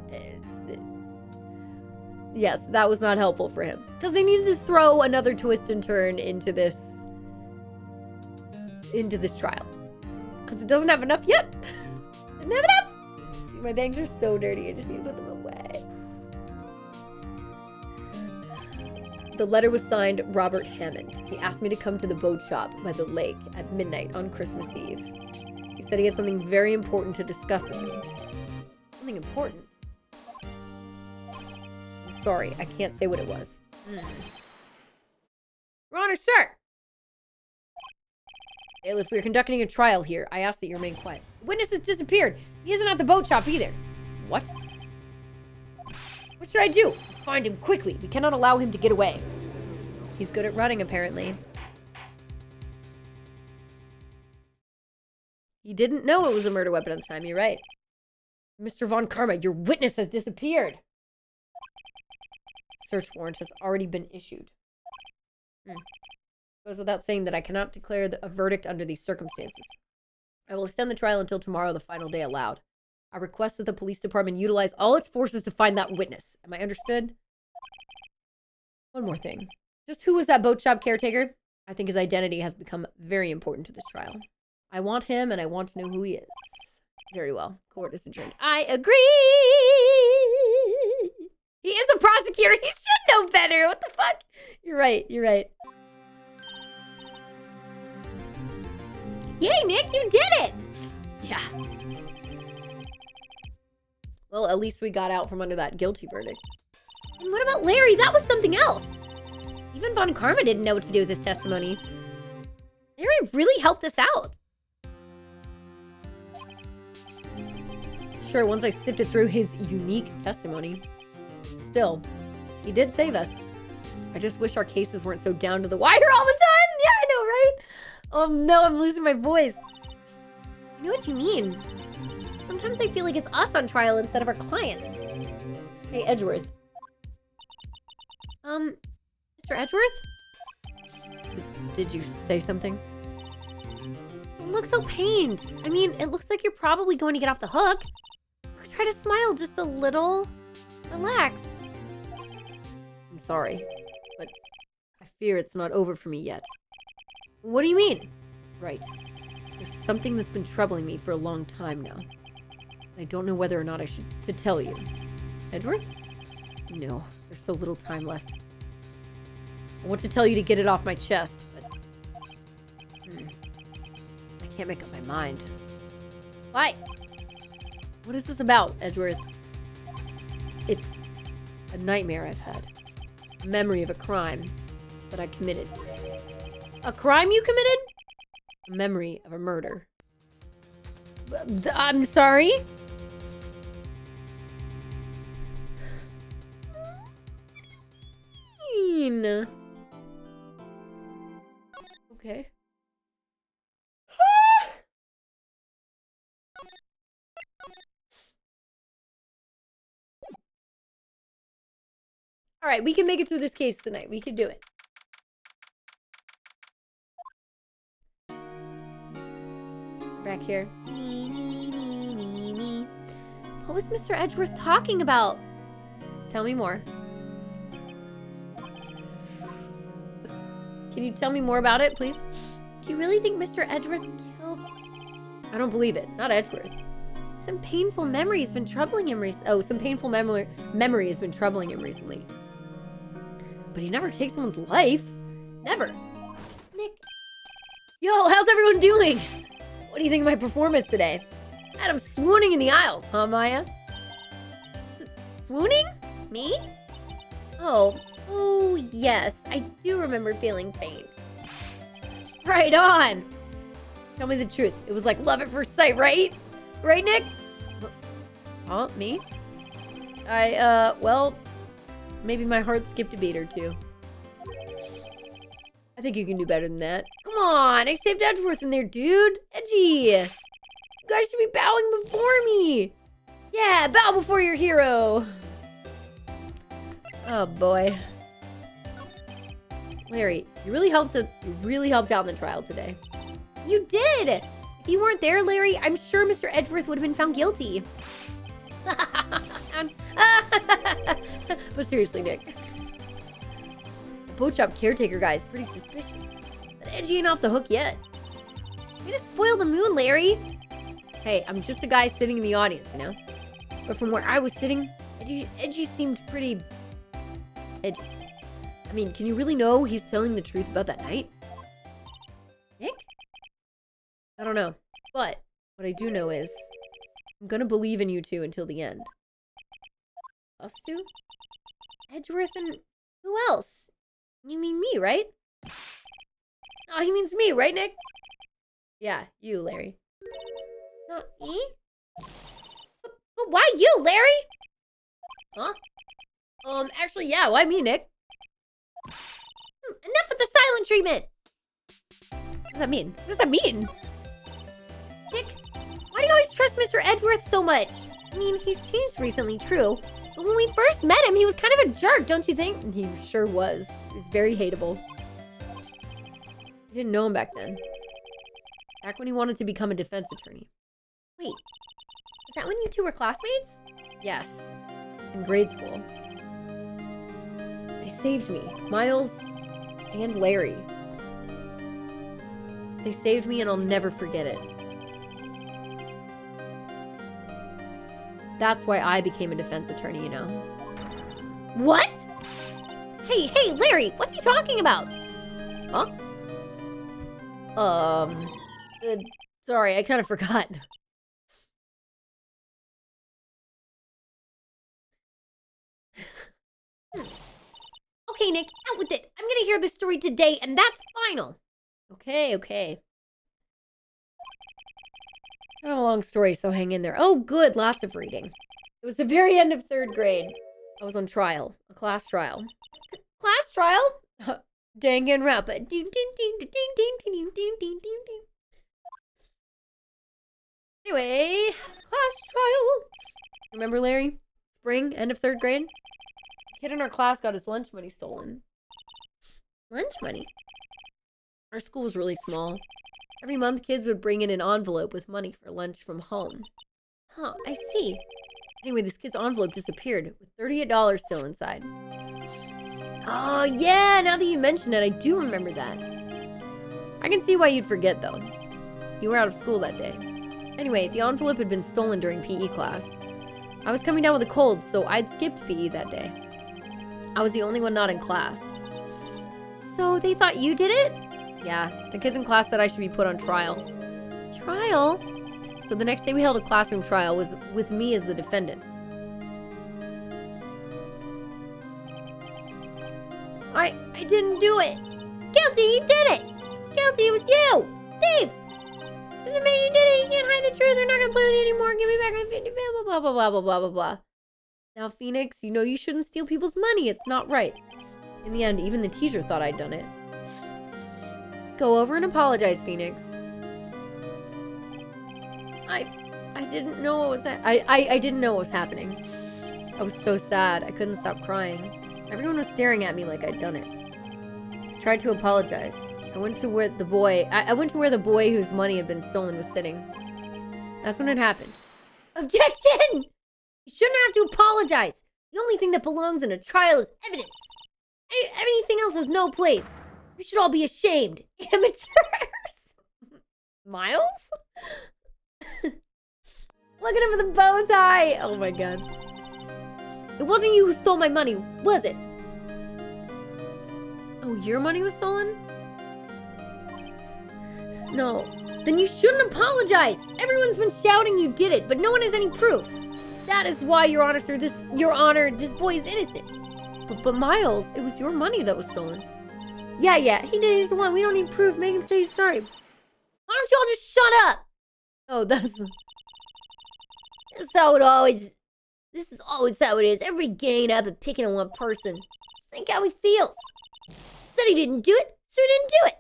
Yes, that was not helpful for him. Because they needed to throw another twist and turn into this trial. Because it doesn't have enough yet. Doesn't have enough. Dude, my bangs are so dirty. I just need to put them away. The letter was signed Robert Hammond. He asked me to come to the boat shop by the lake at midnight on Christmas Eve. He said he had something very important to discuss with me. Something important? I'm sorry, I can't say what it was. Your Honor, sir! Bailiff, we are conducting a trial here. I ask that you remain quiet. The witness has disappeared. He isn't at the boat shop either. What? What should I do? Find him quickly. We cannot allow him to get away. He's good at running, apparently. He didn't know it was a murder weapon at the time. You're right. Mr. Von Karma, your witness has disappeared. Search warrant has already been issued. Goes without saying that I cannot declare a verdict under these circumstances. I will extend the trial until tomorrow, the final day allowed. I request that the police department utilize all its forces to find that witness. Am I understood? One more thing. Just who was that boat shop caretaker? I think his identity has become very important to this trial. I want him, and I want to know who he is. Very well. Court is adjourned. I agree! He is a prosecutor. He should know better. What the fuck? You're right. You're right. Yay, Nick, you did it! Yeah. Well, at least we got out from under that guilty verdict. And what about Larry? That was something else. Even Von Karma didn't know what to do with his testimony. Larry really helped us out. Sure, once I sifted through his unique testimony. Still, he did save us. I just wish our cases weren't so down to the wire all the time. Yeah, I know, right? Oh no, I'm losing my voice. I know what you mean. Sometimes I feel like it's us on trial instead of our clients. Hey, Edgeworth. Mr. Edgeworth? Did you say something? You look so pained. I mean, it looks like you're probably going to get off the hook. Try to smile just a little. Relax. I'm sorry, but I fear it's not over for me yet. What do you mean? Right. There's something that's been troubling me for a long time now. I don't know whether or not I should tell you. Edgeworth? No, there's so little time left. I want to tell you to get it off my chest, but... I can't make up my mind. Why? What is this about, Edgeworth? It's a nightmare I've had. A memory of a crime that I committed. A crime you committed? A memory of a murder. I'm sorry? Okay. All right, we can make it through this case tonight. We can do it. Back here. What was Mr. Edgeworth talking about? Tell me more. Can you tell me more about it, please? Do you really think Mr. Edgeworth killed... I don't believe it. Not Edgeworth. Some painful memory has been troubling him recently. Oh, some painful memory has been troubling him recently. But he never takes someone's life. Never. Nick. Yo, how's everyone doing? What do you think of my performance today? Had him swooning in the aisles, huh, Maya? Swooning? Me? Oh, yes. I do remember feeling faint. Right on! Tell me the truth. It was like love at first sight, right? Right, Nick? Huh? Me? Well, maybe my heart skipped a beat or two. I think you can do better than that. Come on, I saved Edgeworth in there, dude. Edgy. You guys should be bowing before me. Yeah, bow before your hero. Oh, boy. Larry, you really helped out in the trial today. You did! If you weren't there, Larry, I'm sure Mr. Edgeworth would have been found guilty. But seriously, Nick. The boat shop caretaker guy is pretty suspicious. That Edgy ain't off the hook yet. You're gonna spoil the mood, Larry. Hey, I'm just a guy sitting in the audience, you know? But from where I was sitting, Edgy seemed pretty... edgy. I mean, can you really know he's telling the truth about that night? Nick? I don't know. But what I do know is I'm gonna believe in you two until the end. Us two? Edgeworth and who else? You mean me, right? Oh, he means me, right, Nick? Yeah, you, Larry. Not me? But why you, Larry? Huh? Actually, yeah, why me, Nick? Enough with the silent treatment! What does that mean? What does that mean? Nick, why do you always trust Mr. Edgeworth so much? I mean, he's changed recently, true. But when we first met him, he was kind of a jerk, don't you think? He sure was. He was very hateable. You didn't know him back then. Back when he wanted to become a defense attorney. Wait, is that when you two were classmates? Yes, in grade school. They saved me, Miles and Larry. They saved me and I'll never forget it. That's why I became a defense attorney, you know. What? Hey, Larry, what's he talking about? Huh? Sorry, I kind of forgot. Okay, Nick, out with it. I'm gonna hear the story today, and that's final. Okay. I have a long story, so hang in there. Oh, good, lots of reading. It was the very end of 3rd grade. I was on trial, a class trial. Class trial? Dang and rap. Anyway, class trial. Remember, Larry? Spring, end of 3rd grade? A kid in our class got his lunch money stolen. Lunch money? Our school was really small. Every month, kids would bring in an envelope with money for lunch from home. Huh, I see. Anyway, this kid's envelope disappeared with $38 still inside. Oh, yeah, now that you mention it, I do remember that. I can see why you'd forget, though. You were out of school that day. Anyway, the envelope had been stolen during PE class. I was coming down with a cold, so I'd skipped PE that day. I was the only one not in class. So they thought you did it? Yeah, the kids in class said I should be put on trial. Trial? So the next day we held a classroom trial with me as the defendant. I didn't do it. Guilty, he did it. Guilty, it was you. Thief. Doesn't mean you did it. You can't hide the truth. They're not going to play with you anymore. Give me back my 50, blah, blah, blah, blah, blah, blah, blah, blah. Now, Phoenix, you know you shouldn't steal people's money. It's not right. In the end, even the teacher thought I'd done it. Go over and apologize, Phoenix. I didn't know what was I didn't know what was happening. I was so sad. I couldn't stop crying. Everyone was staring at me like I'd done it. I tried to apologize. I went to where the boy whose money had been stolen was sitting. That's when it happened. Objection! You shouldn't have to apologize. The only thing that belongs in a trial is evidence. Anything else has no place. You should all be ashamed. Amateurs. Miles? Look at him with the bow tie. Oh my god. It wasn't you who stole my money, was it? Oh, your money was stolen? No. Then you shouldn't apologize. Everyone's been shouting you did it, but no one has any proof. That is why, Your Honor, sir, Your Honor, this boy is innocent. But Miles, it was your money that was stolen. Yeah, he did it. He's the one. We don't need proof. Make him say he's sorry. Why don't you all just shut up? Oh, that's how it always... This is always how it is. Everybody ganging up and picking on one person. Think how he feels. Said he didn't do it, so he didn't do it.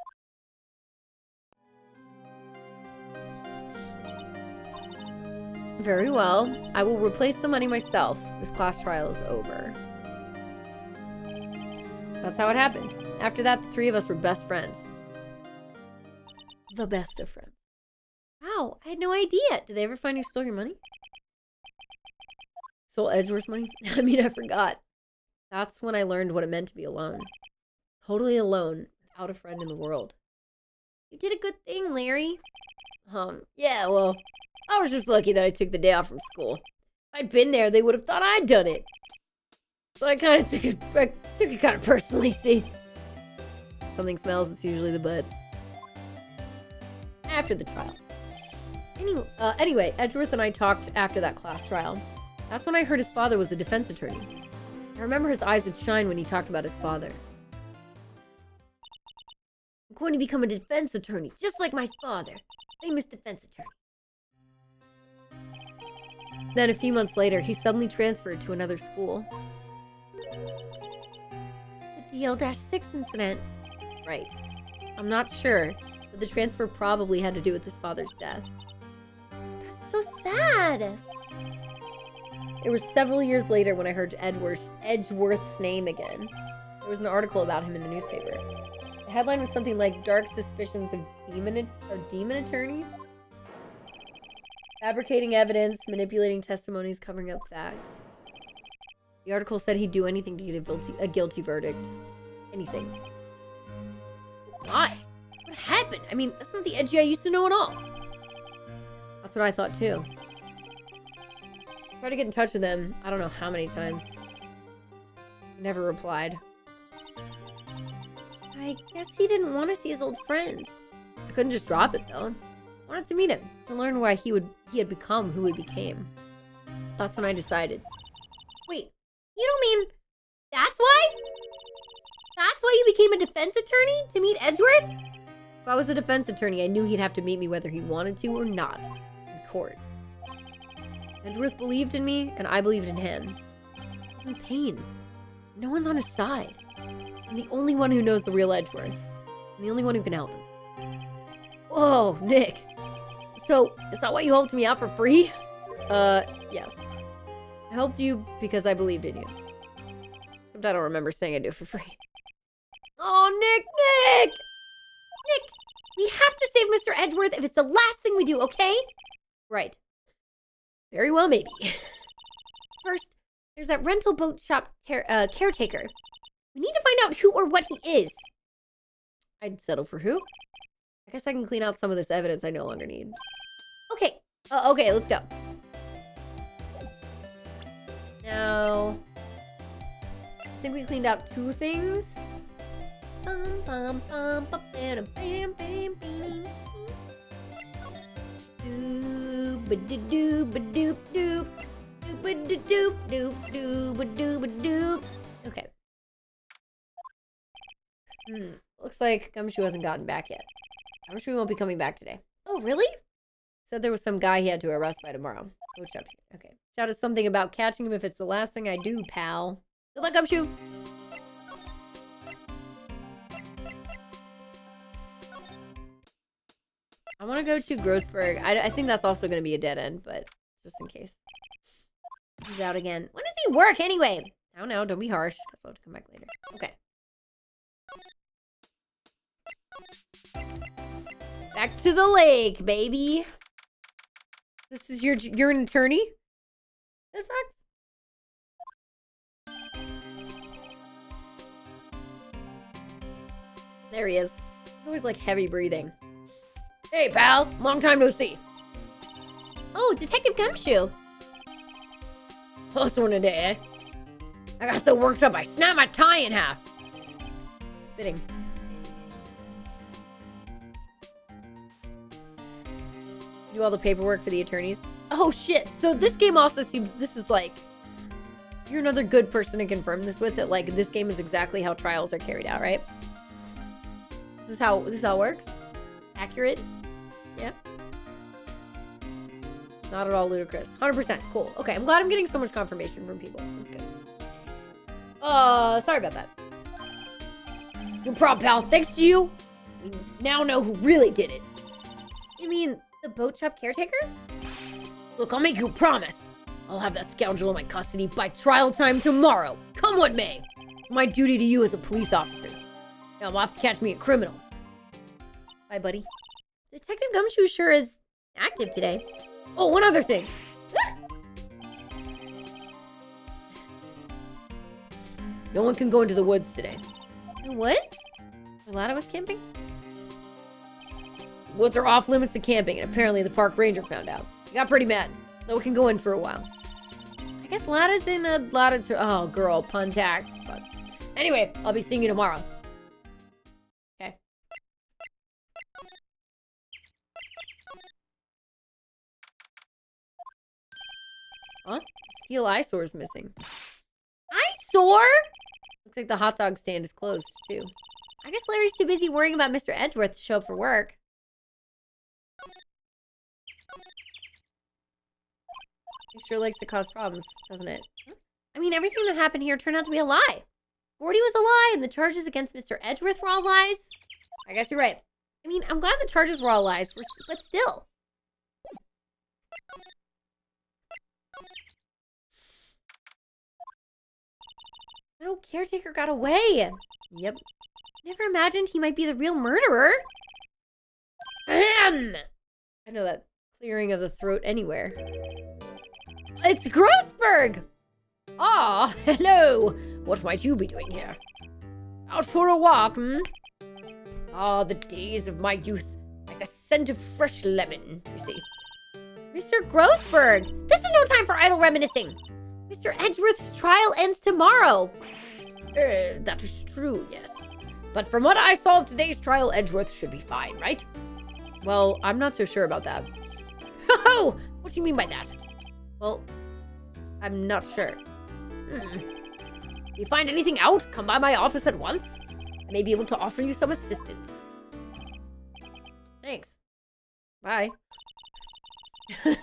Very well. I will replace the money myself. This class trial is over. That's how it happened. After that, the three of us were best friends. The best of friends. Wow, I had no idea. Did they ever find you stole your money? Stole Edgeworth's money? I mean, I forgot. That's when I learned what it meant to be alone. Totally alone, without a friend in the world. You did a good thing, Larry. Yeah, well, I was just lucky that I took the day off from school. If I'd been there, they would have thought I'd done it. So I kind of took it kind of personally, see? Something smells, it's usually the butts. After the trial. Anyway, Edgeworth and I talked after that class trial. That's when I heard his father was a defense attorney. I remember his eyes would shine when he talked about his father. I'm going to become a defense attorney, just like my father. Famous defense attorney. Then a few months later, he suddenly transferred to another school. The DL-6 incident. Right. I'm not sure, but the transfer probably had to do with his father's death. That's so sad. It was several years later when I heard Edgeworth's name again. There was an article about him in the newspaper. The headline was something like "Dark Suspicions of Demon Attorney." Fabricating evidence, manipulating testimonies, covering up facts. The article said he'd do anything to get a guilty verdict. Anything. Why? What happened? I mean, that's not the Edgy I used to know at all. That's what I thought too. Tried to get in touch with him, I don't know how many times. He never replied. I guess he didn't want to see his old friends. I couldn't just drop it though. I wanted to meet him, to learn why he had become who he became. That's when I decided. Wait, you don't mean that's why? That's why you became a defense attorney? To meet Edgeworth? If I was a defense attorney, I knew he'd have to meet me whether he wanted to or not. In court. Edgeworth believed in me, and I believed in him. He was in pain. No one's on his side. I'm the only one who knows the real Edgeworth. I'm the only one who can help him. Whoa, Nick. So, is that why you helped me out for free? Yes. I helped you because I believed in you. Except I don't remember saying I'd do it for free. Oh, Nick! Nick! We have to save Mr. Edgeworth if it's the last thing we do, okay? Right. Very well, maybe. First, there's that rental boat shop caretaker. We need to find out who or what he is. I'd settle for who? I guess I can clean out some of this evidence I no longer need. Okay. Okay, let's go. Now, I think we cleaned out 2 things. Bum, bum, bum, bum, bam, bam, bam, bam. Doop-a-doop-a-doop-doop. Doop-a-doop-doop-doop-doop-a-doop. Okay. Looks like Gumshoe hasn't gotten back yet. Gumshoe won't be coming back today. Oh, really? Said there was some guy he had to arrest by tomorrow. Go check. Okay. Shouted something about catching him if it's the last thing I do, pal. Good luck, Gumshoe. I want to go to Grossberg. I think that's also going to be a dead end, but just in case. He's out again. When does he work anyway? I don't know. Don't be harsh. Guess I'll have to come back later. Okay. Back to the lake, baby. This is you're an attorney? Dead Fox? There he is. He's always like heavy breathing. Hey, pal. Long time no see. Oh, Detective Gumshoe. Close one today, eh? I got so worked up I snapped my tie in half. Spitting. Do all the paperwork for the attorneys. Oh, shit. So this game also seems... This is like... You're another good person to confirm this with. That, like, this game is exactly how trials are carried out, right? This is how it works? Accurate? Yeah. Not at all ludicrous. 100%. Cool. Okay, I'm glad I'm getting so much confirmation from people. That's good. Sorry about that. No problem, pal. Thanks to you, we now know who really did it. You mean the boat shop caretaker? Look, I'll make you a promise. I'll have that scoundrel in my custody by trial time tomorrow. Come what may. It's my duty to you as a police officer. Now you'll have to catch me a criminal. Bye, buddy. Detective Gumshoe sure is active today. Oh, one other thing. No one can go into the woods today. The woods? Alana was camping? Woods are off limits to camping, and apparently the park ranger found out. He got pretty mad. No one can go in for a while. I guess Lada's in a lot of... Oh, girl, pun tax. But anyway, I'll be seeing you tomorrow. Okay. Huh? Steel eyesore's missing. Eyesore? Looks like the hot dog stand is closed, too. I guess Larry's too busy worrying about Mr. Edgeworth to show up for work. He sure likes to cause problems, doesn't it? I mean, everything that happened here turned out to be a lie. Gordy was a lie, and the charges against Mr. Edgeworth were all lies. I guess you're right. I mean, I'm glad the charges were all lies, but still. No caretaker got away. Yep. Never imagined he might be the real murderer. Ahem! I know that clearing of the throat anywhere. It's Grossberg! Ah, hello! What might you be doing here? Out for a walk, hmm? Ah, the days of my youth. Like the scent of fresh lemon, you see. Mr. Grossberg! This is no time for idle reminiscing! Mr. Edgeworth's trial ends tomorrow! That is true, yes. But from what I saw of today's trial, Edgeworth should be fine, right? Well, I'm not so sure about that. Oh! What do you mean by that? Well, I'm not sure. If you find anything out, come by my office at once. I may be able to offer you some assistance. Thanks. Bye. I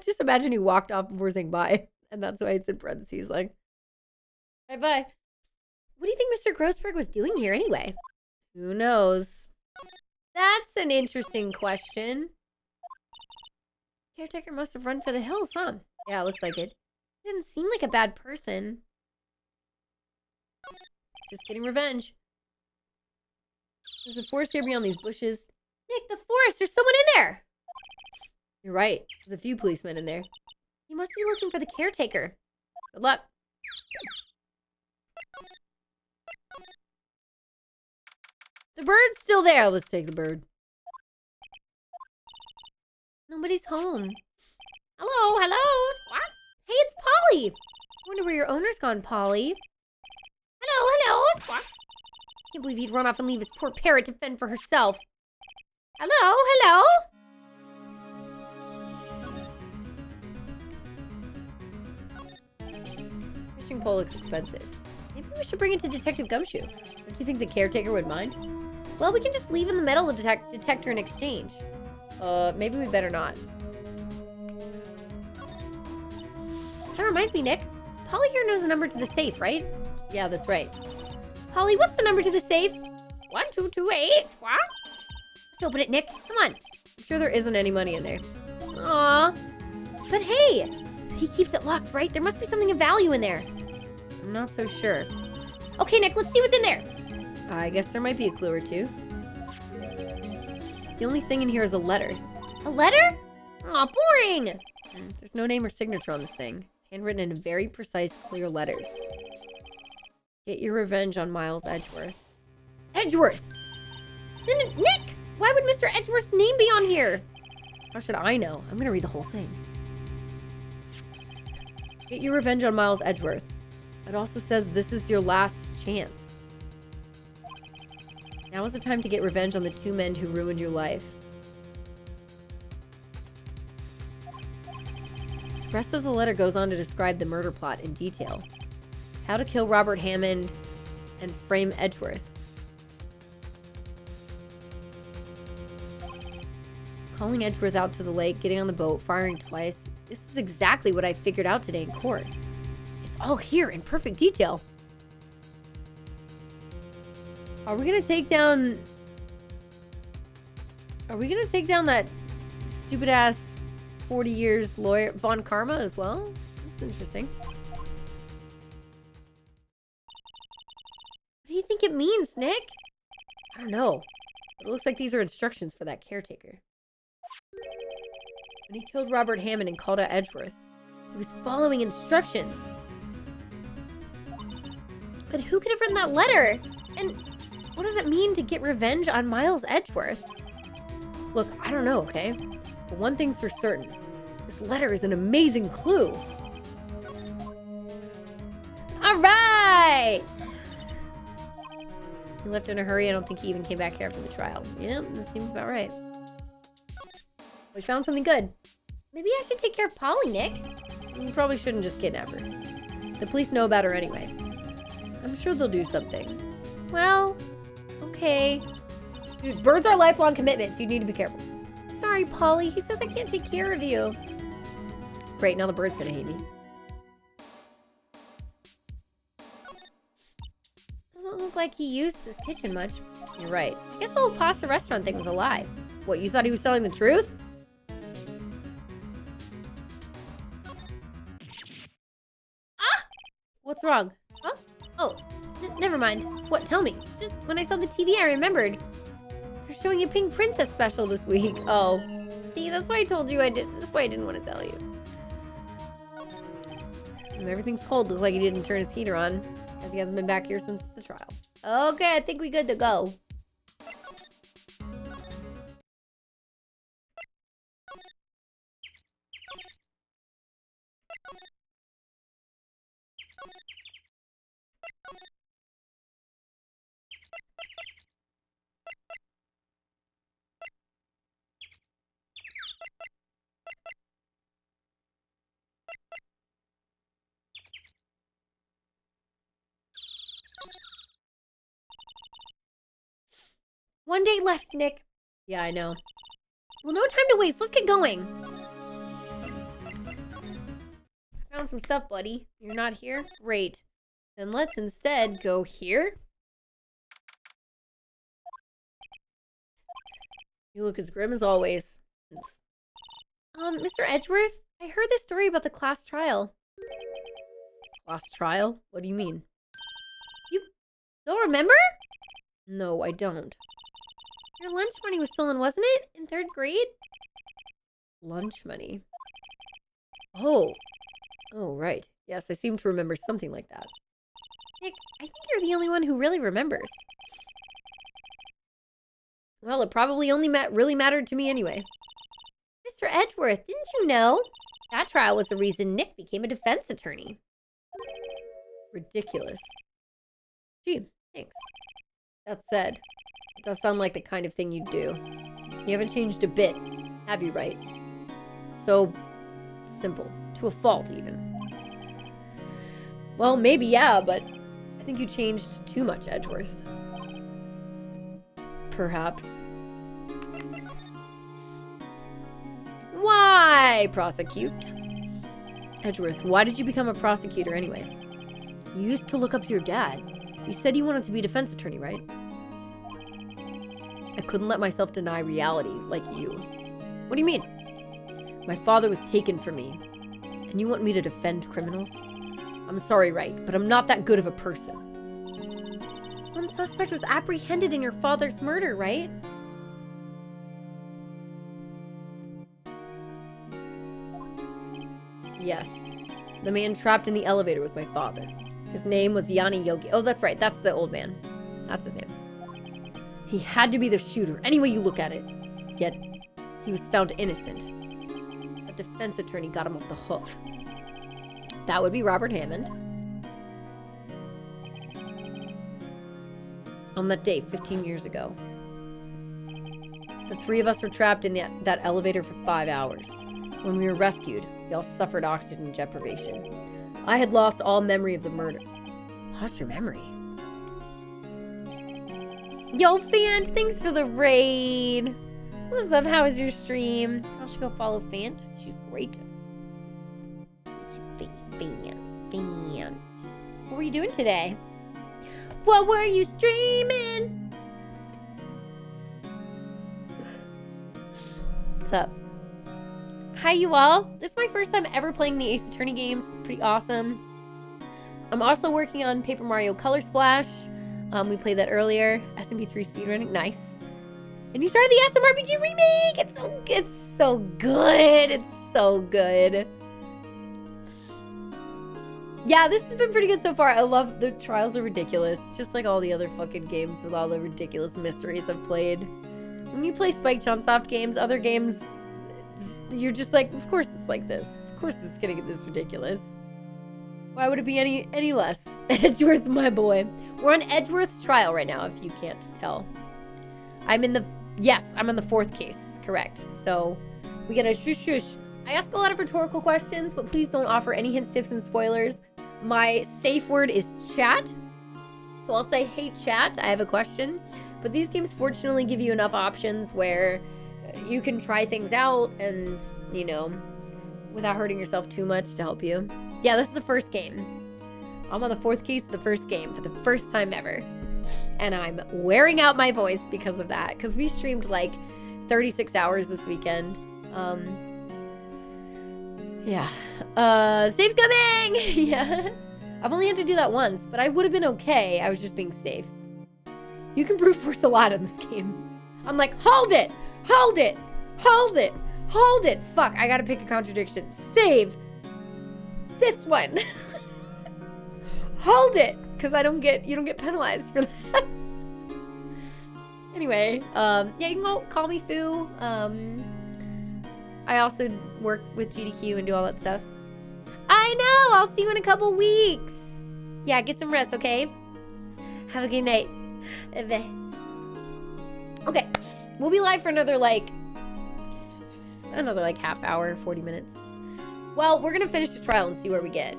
just imagine he walked off before saying bye. And that's why it's in parentheses, like, bye-bye. What do you think Mr. Grossberg was doing here anyway? Who knows? That's an interesting question. Caretaker must have run for the hills, huh? Yeah, it looks like it. He didn't seem like a bad person. Just getting revenge. There's a forest here beyond these bushes. Nick, the forest! There's someone in there! You're right. There's a few policemen in there. He must be looking for the caretaker. Good luck. The bird's still there. Let's take the bird. Nobody's home. Hello, hello. What? Hey, it's Polly. I wonder where your owner's gone, Polly. Hello, hello. Squawk. Can't believe he'd run off and leave his poor parrot to fend for herself. Hello, hello. Fishing pole looks expensive. Maybe we should bring it to Detective Gumshoe. Don't you think the caretaker would mind? Well, we can just leave in the metal detector in exchange. Maybe we better not. That reminds me, Nick. Polly here knows the number to the safe, right? Yeah, that's right. Polly, what's the number to the safe? 1228. Squawk. Let's open it, Nick. Come on. I'm sure there isn't any money in there. Aw. But hey, he keeps it locked, right? There must be something of value in there. I'm not so sure. Okay, Nick, let's see what's in there. I guess there might be a clue or two. The only thing in here is a letter. A letter? Aw, boring! There's no name or signature on this thing. It's handwritten in very precise, clear letters. Get your revenge on Miles Edgeworth. Edgeworth! Nick! Why would Mr. Edgeworth's name be on here? How should I know? I'm gonna read the whole thing. Get your revenge on Miles Edgeworth. It also says this is your last chance. Now is the time to get revenge on the two men who ruined your life. The rest of the letter goes on to describe the murder plot in detail. How to kill Robert Hammond and frame Edgeworth. Calling Edgeworth out to the lake, getting on the boat, firing twice. This is exactly what I figured out today in court. It's all here in perfect detail. Are we gonna take down... Are we gonna take down that stupid-ass 40 years lawyer, Von Karma, as well? That's interesting. What do you think it means, Nick? I don't know. It looks like these are instructions for that caretaker. When he killed Robert Hammond and called out Edgeworth, he was following instructions. But who could have written that letter? And what does it mean to get revenge on Miles Edgeworth? Look, I don't know, okay? But one thing's for certain. This letter is an amazing clue. All right! He left in a hurry. I don't think he even came back here after the trial. Yeah, that seems about right. We found something good. Maybe I should take care of Polly, Nick. You probably shouldn't just kidnap her. The police know about her anyway. I'm sure they'll do something. Well, okay. Dude, birds are lifelong commitments. You need to be careful. Sorry, Polly. He says I can't take care of you. Great, now the bird's gonna hate me. Doesn't look like he used his kitchen much. You're right. I guess the whole pasta restaurant thing was a lie. What, you thought he was telling the truth? What's wrong? Huh? Oh, never mind. What? Tell me. Just when I saw the TV, I remembered. They're showing a Pink Princess special this week. Oh. See, that's why I told you that's why I didn't want to tell you. Everything's cold. Looks like he didn't turn his heater on, as he hasn't been back here since the trial. Okay, I think we're good to go. One day left, Nick. Yeah, I know. Well, no time to waste. Let's get going. I found some stuff, buddy. You're not here? Great. Then let's instead go here. You look as grim as always. Mr. Edgeworth, I heard this story about the class trial. Class trial? What do you mean? You don't remember? No, I don't. Your lunch money was stolen, wasn't it? In 3rd grade? Lunch money. Oh. Oh, right. Yes, I seem to remember something like that. Nick, I think you're the only one who really remembers. Well, it probably only really mattered to me anyway. Mr. Edgeworth, didn't you know? That trial was the reason Nick became a defense attorney. Ridiculous. Gee, thanks. That said, it does sound like the kind of thing you'd do. You haven't changed a bit, have you, Wright? So simple. To a fault, even. Well, maybe, yeah, but I think you changed too much, Edgeworth. Perhaps. Why prosecute? Edgeworth, why did you become a prosecutor anyway? You used to look up to your dad. You said you wanted to be a defense attorney, right? I couldn't let myself deny reality like you. What do you mean? My father was taken from me. And you want me to defend criminals? I'm sorry, Wright, but I'm not that good of a person. One suspect was apprehended in your father's murder, right? Yes. The man trapped in the elevator with my father. His name was Yanni Yogi. Oh, that's right. That's the old man. That's his name. He had to be the shooter, any way you look at it. Yet, he was found innocent. A defense attorney got him off the hook. That would be Robert Hammond. On that day, 15 years ago. The 3 of us were trapped in that elevator for 5 hours. When we were rescued, We all suffered oxygen deprivation. I had lost all memory of the murder. Lost your memory? Yo, Fant, thanks for the raid. What's up? How was your stream? I should go follow Fant. She's great. Fant. What were you doing today? What were you streaming? What's up? Hi, you all. This is my first time ever playing the Ace Attorney games. It's pretty awesome. I'm also working on Paper Mario Color Splash. We played that earlier. SMP3 speedrunning. Nice. And you started the SMRPG remake. It's so good. It's so good. Yeah, this has been pretty good so far. I love the trials are ridiculous. Just like all the other fucking games with all the ridiculous mysteries I've played. When you play Spike Chunsoft games, other games, you're just like, of course it's like this. Of course it's gonna get this ridiculous. Why would it be any less? Edgeworth, my boy. We're on Edgeworth's trial right now, if you can't tell. I'm on the 4th case, correct. So, we get a shush. I ask a lot of rhetorical questions, but please don't offer any hints, tips, and spoilers. My safe word is chat. So I'll say, hey chat, I have a question. But these games fortunately give you enough options where you can try things out and, you know, without hurting yourself too much to help you. Yeah, this is the first game. I'm on the 4th case of the first game for the first time ever. And I'm wearing out my voice because of that. Because we streamed like 36 hours this weekend. Yeah. Safe's coming! Yeah. I've only had to do that once, but I would have been okay. I was just being safe. You can brute force a lot in this game. I'm like, hold it! Hold it! Hold it! Hold it! Fuck, I gotta pick a contradiction. Save! This one! Hold it! Because you don't get penalized for that. Anyway, yeah, you can go call me Foo. I also work with GDQ and do all that stuff. I know! I'll see you in a couple weeks! Yeah, get some rest, okay? Have a good night. Okay, we'll be live for another half hour, 40 minutes. Well, we're gonna finish this trial and see where we get.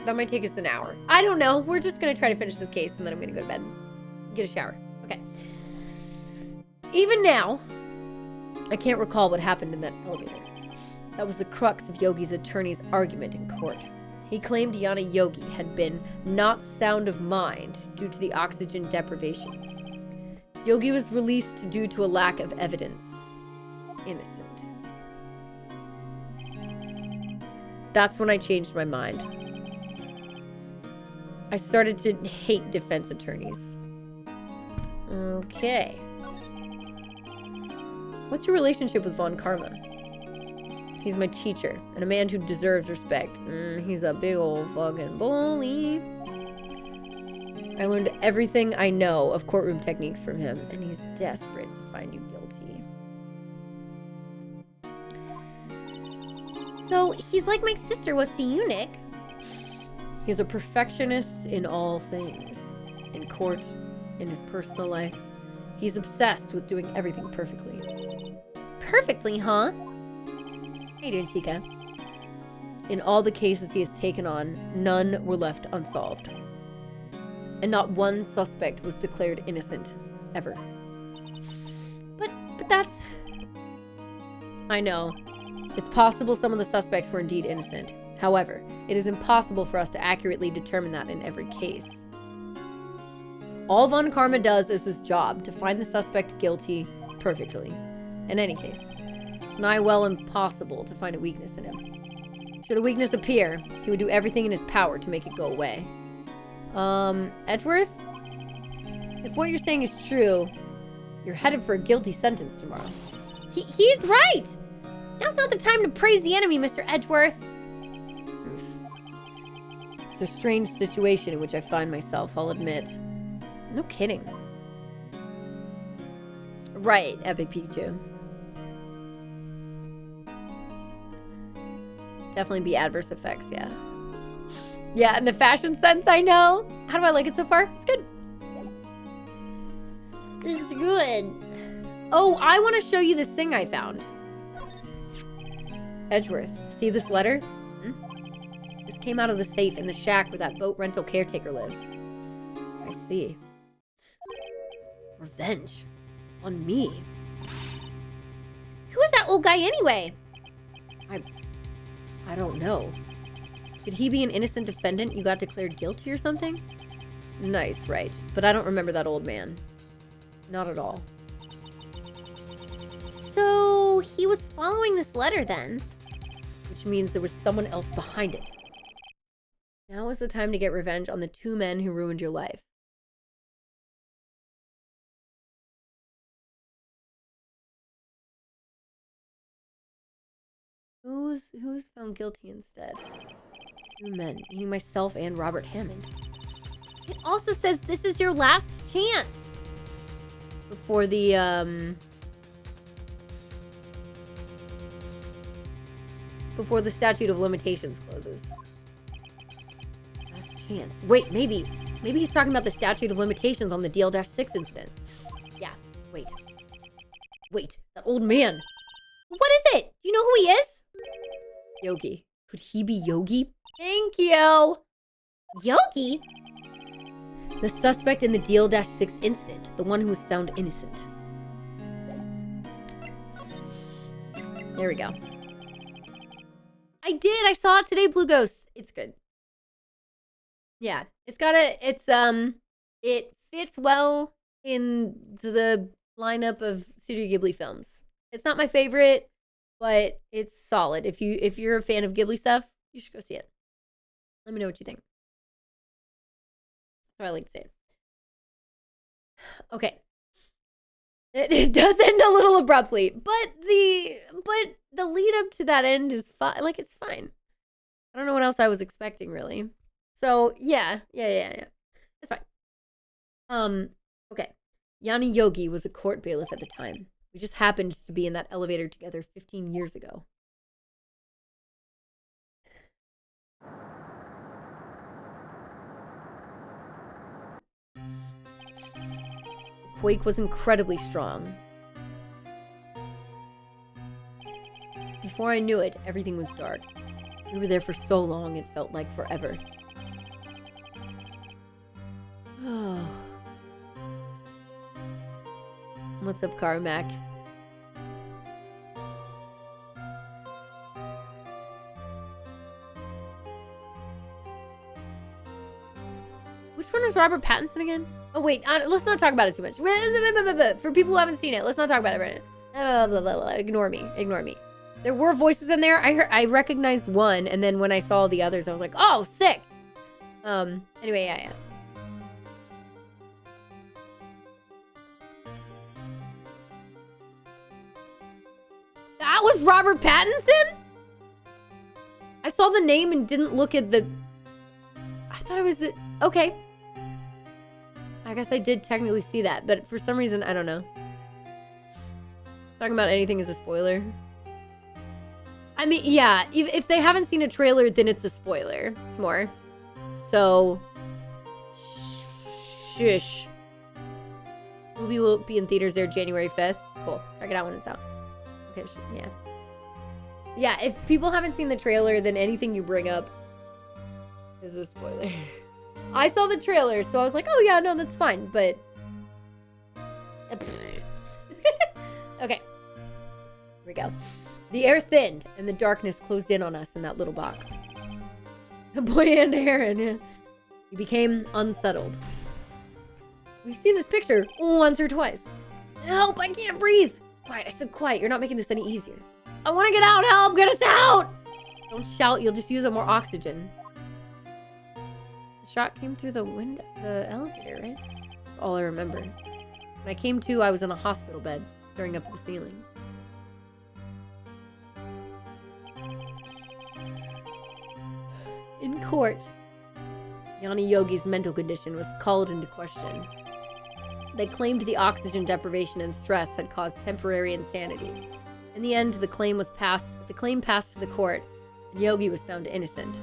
That might take us an hour. I don't know. We're just gonna try to finish this case and then I'm gonna go to bed and get a shower. Okay. Even now, I can't recall what happened in that elevator. That was the crux of Yogi's attorney's argument in court. He claimed Yana Yogi had been not sound of mind due to the oxygen deprivation. Yogi was released due to a lack of evidence. Innocent. That's when I changed my mind. I started to hate defense attorneys. Okay. What's your relationship with Von Karma? He's my teacher, and a man who deserves respect. He's a big old fucking bully. I learned everything I know of courtroom techniques from him, and he's desperate to find you guilty. So, he's like my sister was to you, Nick. He's a perfectionist in all things. In court, in his personal life. He's obsessed with doing everything perfectly. Perfectly, huh? How you doing, Chica? In all the cases he has taken on, none were left unsolved. And not one suspect was declared innocent, ever. But that's... I know. It's possible some of the suspects were indeed innocent. However, it is impossible for us to accurately determine that in every case. All Von Karma does is his job, to find the suspect guilty perfectly. In any case, it's nigh well impossible to find a weakness in him. Should a weakness appear, he would do everything in his power to make it go away. Edgeworth? If what you're saying is true, you're headed for a guilty sentence tomorrow. He's right! Now's not the time to praise the enemy, Mr. Edgeworth. It's a strange situation in which I find myself, I'll admit. No kidding. Right, Epic Pikachu. Definitely be adverse effects, yeah. Yeah, and the fashion sense, I know. How do I like it so far? It's good. This is good. Oh, I want to show you this thing I found. Edgeworth, See this letter? Hmm? This came out of the safe in the shack where that boat rental caretaker lives. I see. Revenge. On me. Who is that old guy anyway? I don't know. Could he be an innocent defendant you got declared guilty or something? Nice, right. But I don't remember that old man. Not at all. So, he was following this letter then? Which means there was someone else behind it. Now is the time to get revenge on the 2 men who ruined your life. Who's found guilty instead? 2 men, meaning myself and Robert Hammond. It also says this is your last chance before the statute of limitations closes. Last chance. Wait, maybe he's talking about the statute of limitations on the DL-6 incident. Yeah. Wait, that old man. What is it? Do you know who he is? Yogi. Could he be Yogi? Thank you. Yogi? The suspect in the DL-6 incident. The one who was found innocent. There we go. I did. I saw it today, Blue Ghost. It's good. Yeah. It fits well in the lineup of Studio Ghibli films. It's not my favorite, but it's solid. If you're a fan of Ghibli stuff, you should go see it. Let me know what you think. That's what I like to say. Okay. It does end a little abruptly, but the lead up to that end is fine. Like, it's fine. I don't know what else I was expecting, really. So, yeah. It's fine. Okay. Yanni Yogi was a court bailiff at the time. We just happened to be in that elevator together 15 years ago. The quake was incredibly strong. Before I knew it, everything was dark. We were there for so long, it felt like forever. Oh. What's up, Carmack? Which one is Robert Pattinson again? Oh, wait. Let's not talk about it too much. For people who haven't seen it, let's not talk about it right now. Ignore me. There were voices in there. I recognized one, and then when I saw the others, I was like, oh, sick. Anyway, yeah. That was Robert Pattinson? I saw the name and didn't look at the... I thought it was... Okay. I guess I did technically see that, but for some reason, I don't know. Talking about anything is a spoiler. I mean, yeah, if they haven't seen a trailer, then it's a spoiler. It's more. So... Shush. Movie will be in theaters there January 5th. Cool. Check it out when it's out. Okay, yeah. Yeah, if people haven't seen the trailer, then anything you bring up is a spoiler. I saw the trailer, so I was like, oh yeah, no, that's fine, but... Okay. Here we go. The air thinned, and the darkness closed in on us in that little box. The boy and Aaron, yeah. He became unsettled. We've seen this picture once or twice. Help, I can't breathe. Quiet, I said quiet. You're not making this any easier. I want to get out. Help, get us out. Don't shout. You'll just use up more oxygen. The shot came through the window, the elevator, right? That's all I remember. When I came to, I was in a hospital bed, staring up at the ceiling. In court, Yanni Yogi's mental condition was called into question. They claimed the oxygen deprivation and stress had caused temporary insanity. In the end, the claim passed to the court, and Yogi was found innocent.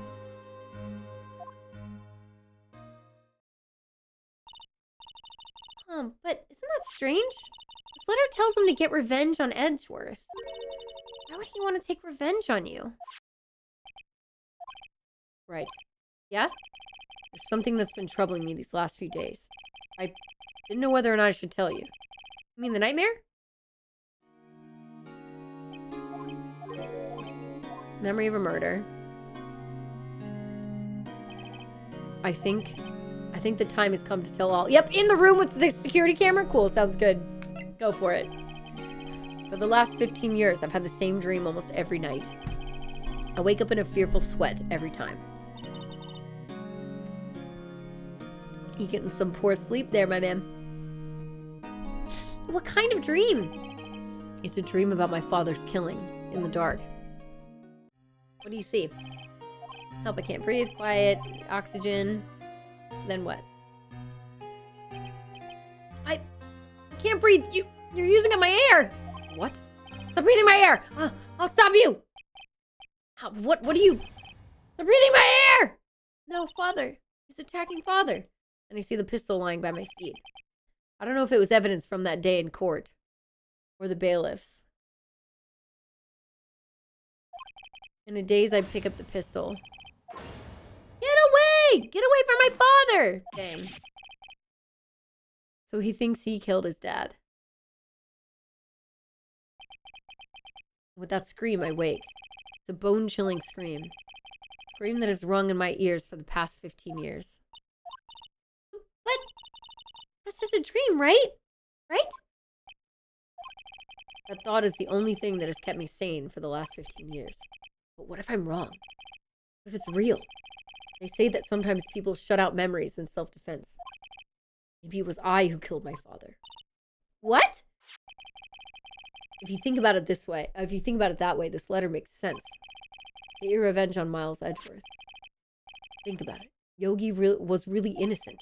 But isn't that strange? This letter tells him to get revenge on Edgeworth. Why would he want to take revenge on you? Right. Yeah? There's something that's been troubling me these last few days. I didn't know whether or not I should tell you. You mean the nightmare? Memory of a murder. I think the time has come to tell all. Yep, in the room with the security camera? Cool, sounds good. Go for it. For the last 15 years, I've had the same dream almost every night. I wake up in a fearful sweat every time. You getting some poor sleep there, my man. What kind of dream? It's a dream about my father's killing in the dark. What do you see? Help, I can't breathe. Quiet. Oxygen. Then what? I can't breathe. You're using up my air. What? Stop breathing my air. I'll stop you. What are you? Stop breathing my air. No, father. He's attacking father. And I see the pistol lying by my feet. I don't know if it was evidence from that day in court. Or the bailiffs. In a daze, I pick up the pistol. Get away! Get away from my father! Dang. So he thinks he killed his dad. With that scream, I wake. It's a bone-chilling scream. Scream that has rung in my ears for the past 15 years. What? That's just a dream, right? Right? That thought is the only thing that has kept me sane for the last 15 years. But what if I'm wrong? What if it's real? They say that sometimes people shut out memories in self-defense. Maybe it was I who killed my father. What? If you think about it this way, if you think about it that way, this letter makes sense. Get your revenge on Miles Edgeworth. Think about it. Yogi was really innocent.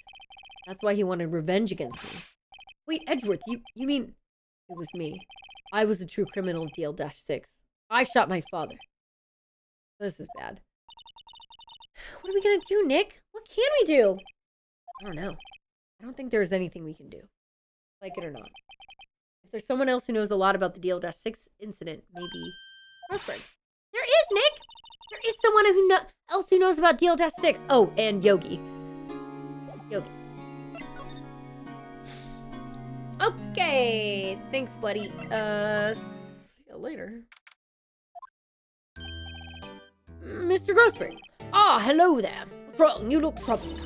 That's why he wanted revenge against me. Wait, Edgeworth, you mean... It was me. I was the true criminal of DL-6. I shot my father. This is bad. What are we gonna do, Nick? What can we do? I don't know. I don't think there's anything we can do. Like it or not. If there's someone else who knows a lot about the DL-6 incident, maybe... Rosberg. There is, Nick! There is someone else who knows about DL-6. Oh, and Yogi. Yogi. Okay. Thanks, buddy. See you later. Mr. Grossberg. Ah, hello there. What's wrong? You look troubled.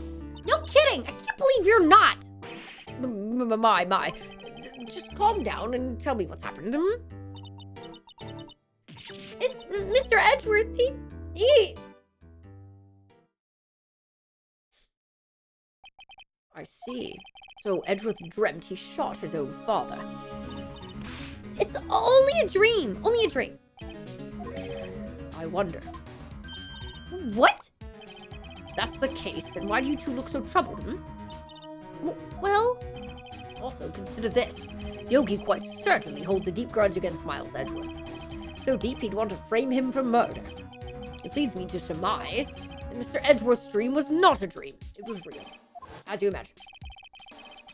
No kidding! I can't believe you're not! My. Just calm down and tell me what's happened. It's Mr. Edgeworth. He... I see. So Edgeworth dreamt he shot his own father. It's only a dream. Only a dream. I wonder. What? If that's the case, then why do you two look so troubled, Well... Also, consider this. Yogi quite certainly holds a deep grudge against Miles Edgeworth. So deep he'd want to frame him for murder. It leads me to surmise that Mr. Edgeworth's dream was not a dream. It was real. As you imagine.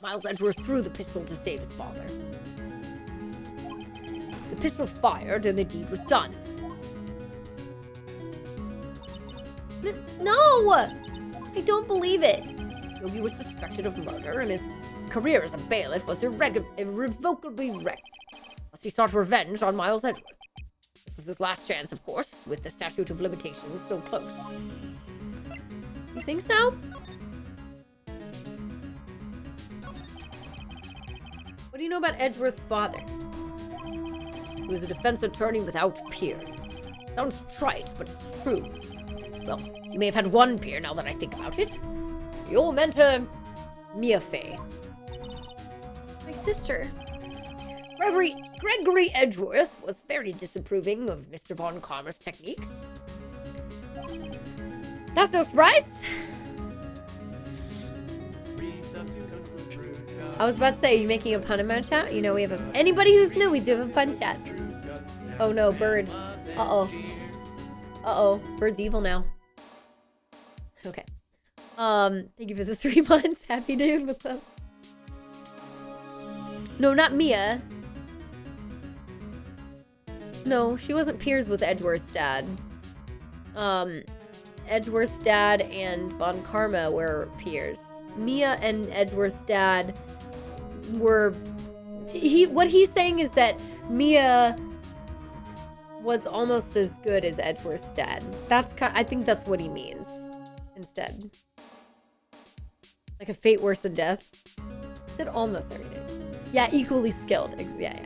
Miles Edgeworth threw the pistol to save his father. The pistol fired and the deed was done. No! I don't believe it. Yogi was suspected of murder and his career as a bailiff was irrevocably wrecked. Thus he sought revenge on Miles Edgeworth. This was his last chance, of course, with the statute of limitations so close. You think so? What do you know about Edgeworth's father? He was a defense attorney without peer. Sounds trite, but it's true. Well, you may have had one peer now that I think about it. Your mentor, Mia Fey. My sister. Gregory Edgeworth was very disapproving of Mr. Von Karma's techniques. That's no surprise. I was about to say, are you making a pun in my chat? You know, we have anybody who's new, we do have a pun chat. Oh no, Bird. Uh-oh. Uh-oh. Bird's evil now. Okay. Thank you for the 3 months. Happy dude, what's up? No, not Mia. No, she wasn't peers with Edgeworth's dad. Edgeworth's dad and Von Karma were peers. Mia and Edgeworth's dad were... What he's saying is that Mia was almost as good as Edgeworth's dad. I think that's what he means instead. Like a fate worse than death. I said almost every day. Yeah, equally skilled. Yeah.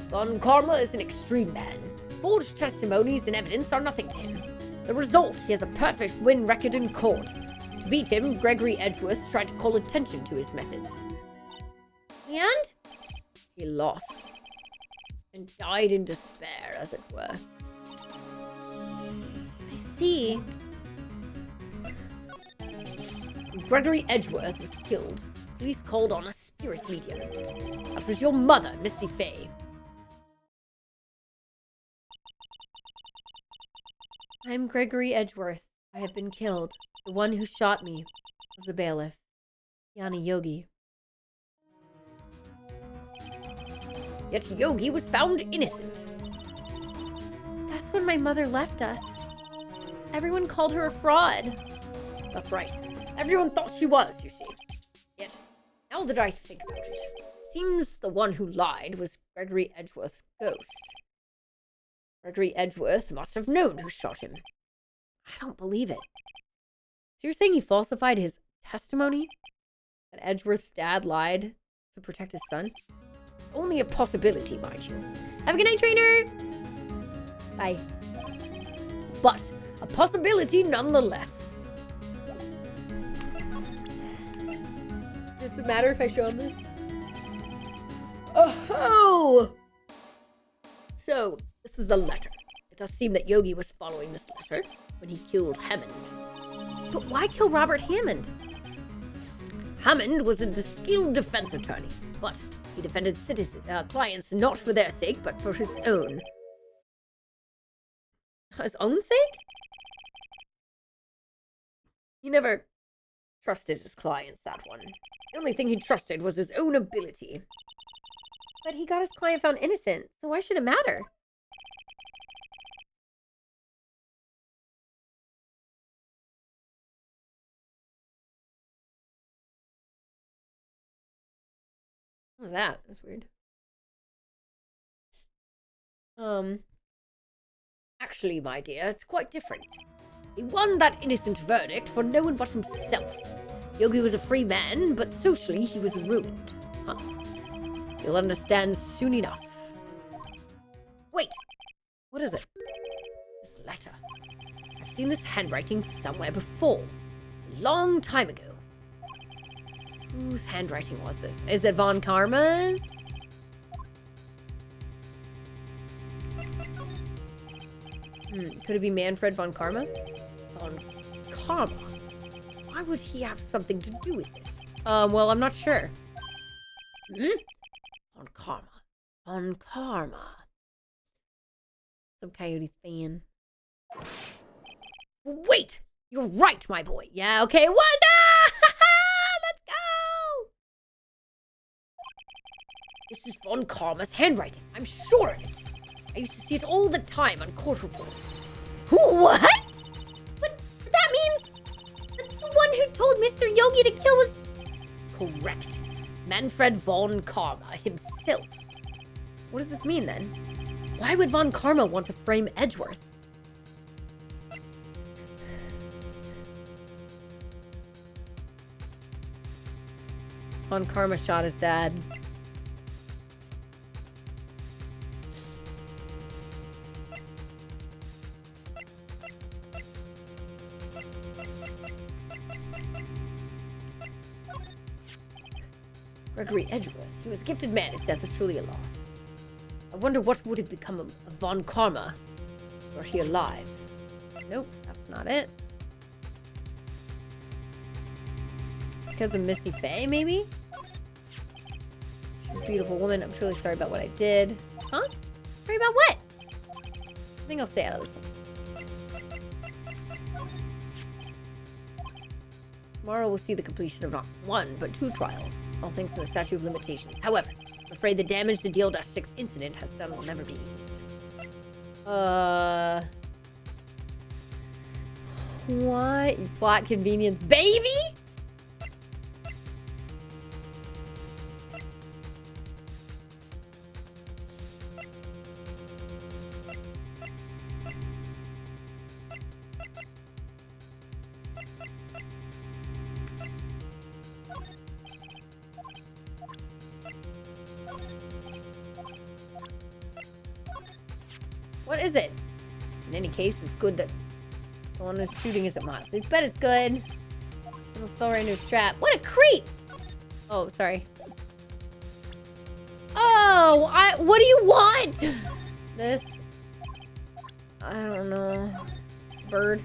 Von Karma is an extreme man. Forged testimonies and evidence are nothing to him. The result, he has a perfect win record in court. To beat him, Gregory Edgeworth tried to call attention to his methods. And? He lost. And died in despair, as it were. I see. When Gregory Edgeworth was killed, police called on a spirit medium. That was your mother, Misty Fey. I'm Gregory Edgeworth. I have been killed. The one who shot me was a bailiff. Yana Yogi. Yet Yogi was found innocent. That's when my mother left us. Everyone called her a fraud. That's right. Everyone thought she was, you see. Yet, now that I think about it, seems the one who lied was Gregory Edgeworth's ghost. Gregory Edgeworth must have known who shot him. I don't believe it. So you're saying he falsified his testimony? That Edgeworth's dad lied to protect his son? Only a possibility, mind you. Have a good night, trainer! Bye. But a possibility nonetheless. Does it matter if I show him this? Oh! So, this is the letter. It does seem that Yogi was following this letter when he killed Hammond. But why kill Robert Hammond? Hammond was a skilled defense attorney, but he defended clients not for their sake, but for his own. His own sake? He never trusted his clients, that one. The only thing he trusted was his own ability. But he got his client found innocent, so why should it matter? What was that? That's weird. Actually, my dear, it's quite different. He won that innocent verdict for no one but himself. Yogi was a free man, but socially he was ruined. Huh. You'll understand soon enough. Wait! What is it? This letter. I've seen this handwriting somewhere before. A long time ago. Whose handwriting was this? Is it Von Karma's? Could it be Manfred Von Karma? Von Karma? Why would he have something to do with this? Well, I'm not sure. Von Karma. Von Karma. Some Coyotes fan. Wait! You're right, my boy. Yeah, okay, it was! Let's go! This is Von Karma's handwriting. I'm sure of it. I used to see it all the time on court reports. What? But that means that the one who told Mr. Yogi to kill was... Correct. Manfred Von Karma himself. What does this mean, then? Why would Von Karma want to frame Edgeworth? Von Karma shot his dad. Gregory Edgeworth. He was a gifted man. His death was truly a loss. I wonder what would have become of Von Karma were he alive. Nope, that's not it. Because of Missy Faye, maybe? She's a beautiful woman. I'm truly sorry about what I did. Huh? Sorry about what? I think I'll stay out of this one. Tomorrow we'll see the completion of not one, but 2 trials. All thanks to the statute of limitations. However, I'm afraid the damage the DL-6 incident has done will never be eased. What? You plot convenience, baby? What is it? In any case, it's good that the one that's shooting isn't Miles. His bet it's good. Almost fell right into his trap. What a creep! Oh, sorry. Oh, what do you want? This? I don't know. Bird.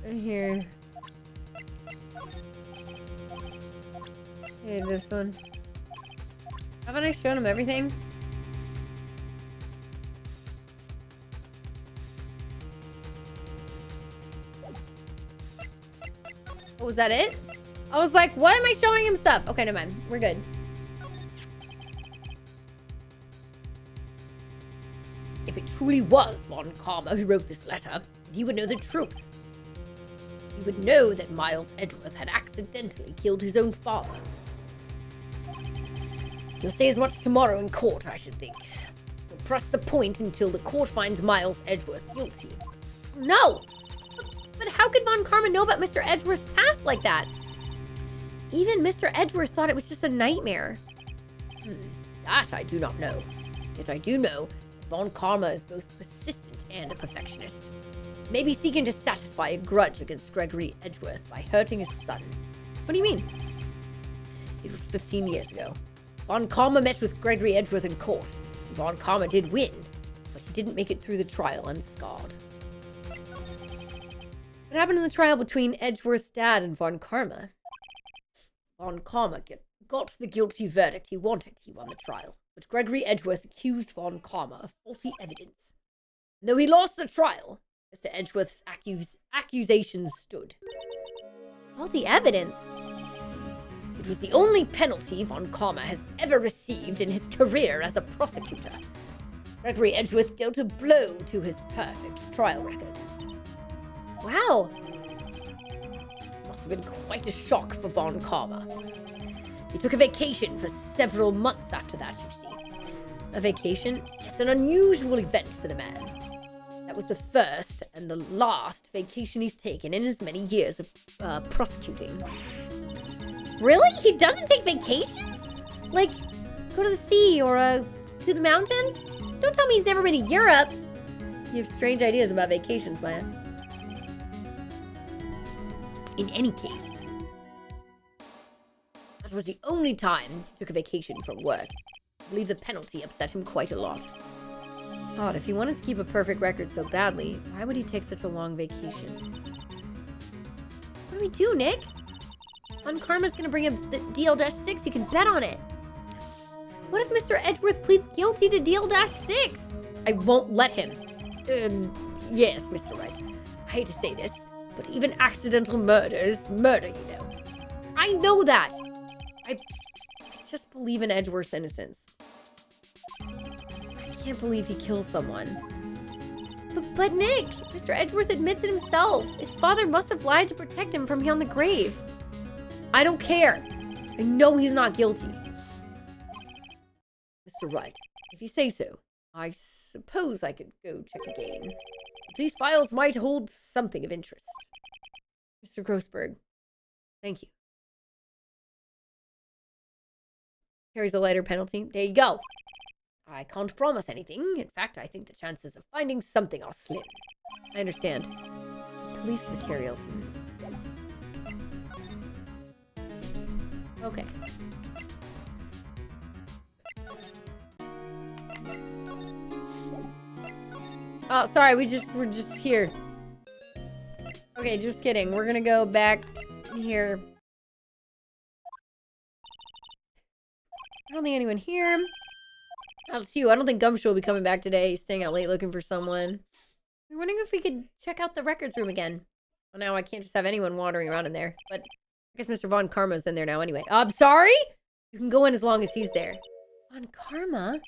Here. Okay, this one. Haven't I shown him everything? Oh, was that it? I was like, what am I showing him stuff? Okay, never mind. We're good. If it truly was Von Karma who wrote this letter, he would know the truth. He would know that Miles Edgeworth had accidentally killed his own father. He'll say as much tomorrow in court, I should think. He'll press the point until the court finds Miles Edgeworth guilty. No! But how could Von Karma know about Mr. Edgeworth's past like that? Even Mr. Edgeworth thought it was just a nightmare. That I do not know. Yet I do know that Von Karma is both persistent and a perfectionist. Maybe seeking to satisfy a grudge against Gregory Edgeworth by hurting his son. What do you mean? It was 15 years ago. Von Karma met with Gregory Edgeworth in court. Von Karma did win, but he didn't make it through the trial unscarred. What happened in the trial between Edgeworth's dad and Von Karma? Von Karma got the guilty verdict he wanted. He won the trial. But Gregory Edgeworth accused Von Karma of faulty evidence. And though he lost the trial, Mr. Edgeworth's accusations stood. Faulty evidence? It was the only penalty Von Karma has ever received in his career as a prosecutor. Gregory Edgeworth dealt a blow to his perfect trial record. Wow. Must have been quite a shock for Von Karma. He took a vacation for several months after that, you see. A vacation? Yes, an unusual event for the man. That was the first and the last vacation he's taken in his many years of prosecuting. Really? He doesn't take vacations? Like, go to the sea or to the mountains? Don't tell me he's never been to Europe. You have strange ideas about vacations, Maya. In any case, that was the only time he took a vacation from work. I believe the penalty upset him quite a lot. Odd, if he wanted to keep a perfect record so badly, why would he take such a long vacation? What do we do, Nick? Von Karma's gonna bring him the DL-6, you can bet on it. What if Mr. Edgeworth pleads guilty to DL-6? I won't let him. Yes, Mr. Wright. I hate to say this, but even accidental murder is murder, you know. I know that! I just believe in Edgeworth's innocence. I can't believe he killed someone. But Nick, Mr. Edgeworth admits it himself. His father must have lied to protect him from beyond the grave. I don't care. I know he's not guilty. Mr. Wright, if you say so, I suppose I could go check again. These files might hold something of interest. Mr. Grossberg, thank you. Carries a lighter penalty. There you go. I can't promise anything. In fact, I think the chances of finding something are slim. I understand. Police materials. Okay. Oh, sorry, we're just here. Okay, just kidding. We're gonna go back here. I don't think anyone here. That's you. I don't think Gumshoe will be coming back today. He's staying out late looking for someone. We're wondering if we could check out the records room again. Well, now I can't just have anyone wandering around in there. But I guess Mr. Von Karma's in there now anyway. I'm sorry? You can go in as long as he's there. Von Karma?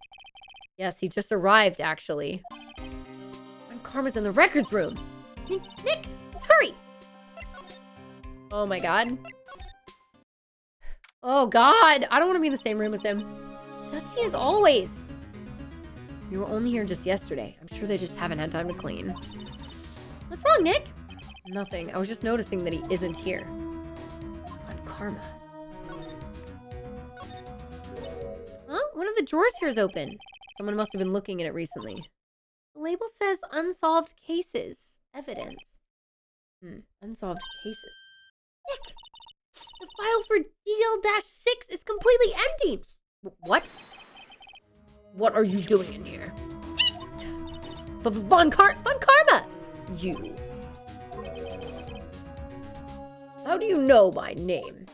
Yes, he just arrived, actually. Von Karma's in the records room. Nick, let's hurry! Oh my god. Oh god, I don't want to be in the same room as him. Dusty as always. You were only here just yesterday. I'm sure they just haven't had time to clean. What's wrong, Nick? Nothing. I was just noticing that he isn't here. On karma. Huh? One of the drawers here is open. Someone must have been looking at it recently. The label says unsolved cases. Evidence. Unsolved cases. Nick! The file for DL-6 is completely empty! What? What are you doing in here? Von Karma! You. How do you know my name?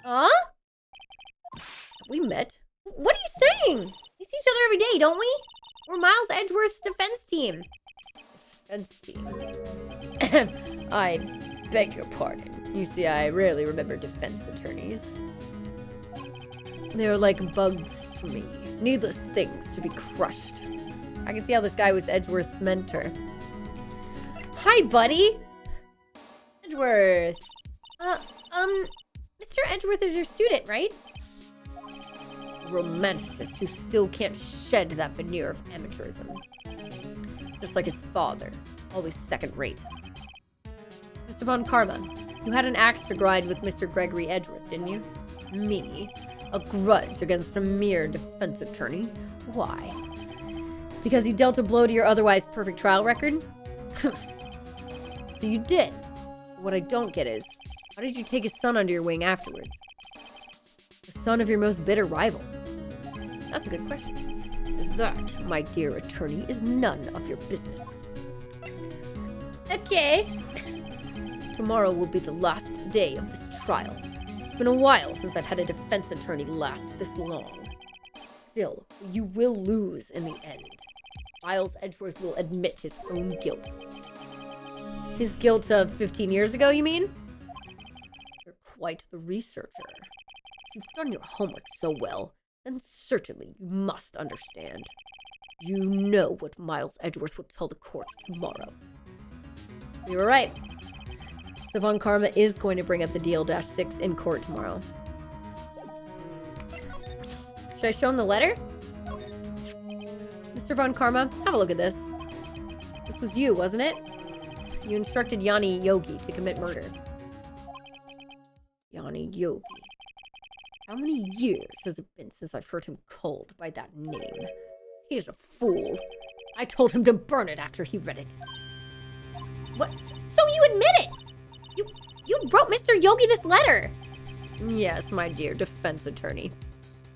Huh? Have we met? What are you saying? We see each other every day, don't we? We're Miles Edgeworth's defense team. Defense team. I beg your pardon. You see, I rarely remember defense attorneys. They're like bugs for me. Needless things to be crushed. I can see how this guy was Edgeworth's mentor. Hi, buddy. Edgeworth. Mr. Edgeworth is your student, right? Romanticist who still can't shed that veneer of amateurism. Just like his father. Always second rate. Mr. Von Karma, you had an axe to grind with Mr. Gregory Edgeworth, didn't you? Me? A grudge against a mere defense attorney? Why? Because he dealt a blow to your otherwise perfect trial record? So you did. What I don't get is, how did you take his son under your wing afterwards? The son of your most bitter rival? That's a good question. That, my dear attorney, is none of your business. Okay. Tomorrow will be the last day of this trial. It's been a while since I've had a defense attorney last this long. Still, you will lose in the end. Miles Edgeworth will admit his own guilt. His guilt of 15 years ago, you mean? You're quite the researcher. If you've done your homework so well, then certainly you must understand. You know what Miles Edgeworth will tell the court tomorrow. You were right. So Von Karma is going to bring up the DL-6 in court tomorrow. Should I show him the letter? Mr. Von Karma, have a look at this. This was you, wasn't it? You instructed Yanni Yogi to commit murder. Yanni Yogi. How many years has it been since I've heard him called by that name? He is a fool. I told him to burn it after he read it. What? So you admit it? You wrote Mr. Yogi this letter? Yes, my dear defense attorney.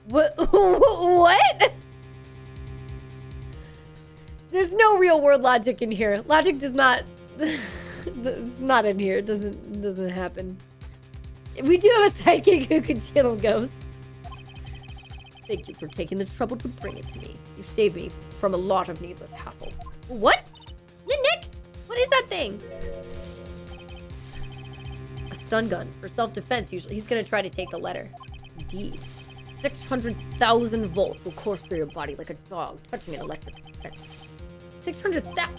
What? What? There's no real world logic in here. Logic does not... It's not in here. It doesn't happen. We do have a sidekick who can channel ghosts. Thank you for taking the trouble to bring it to me. You've saved me from a lot of needless hassle. What? Nick? What is that thing? A stun gun for self-defense, usually. He's gonna try to take the letter. Indeed. 600,000 volts will course through your body like a dog touching an electric fence. 600,000...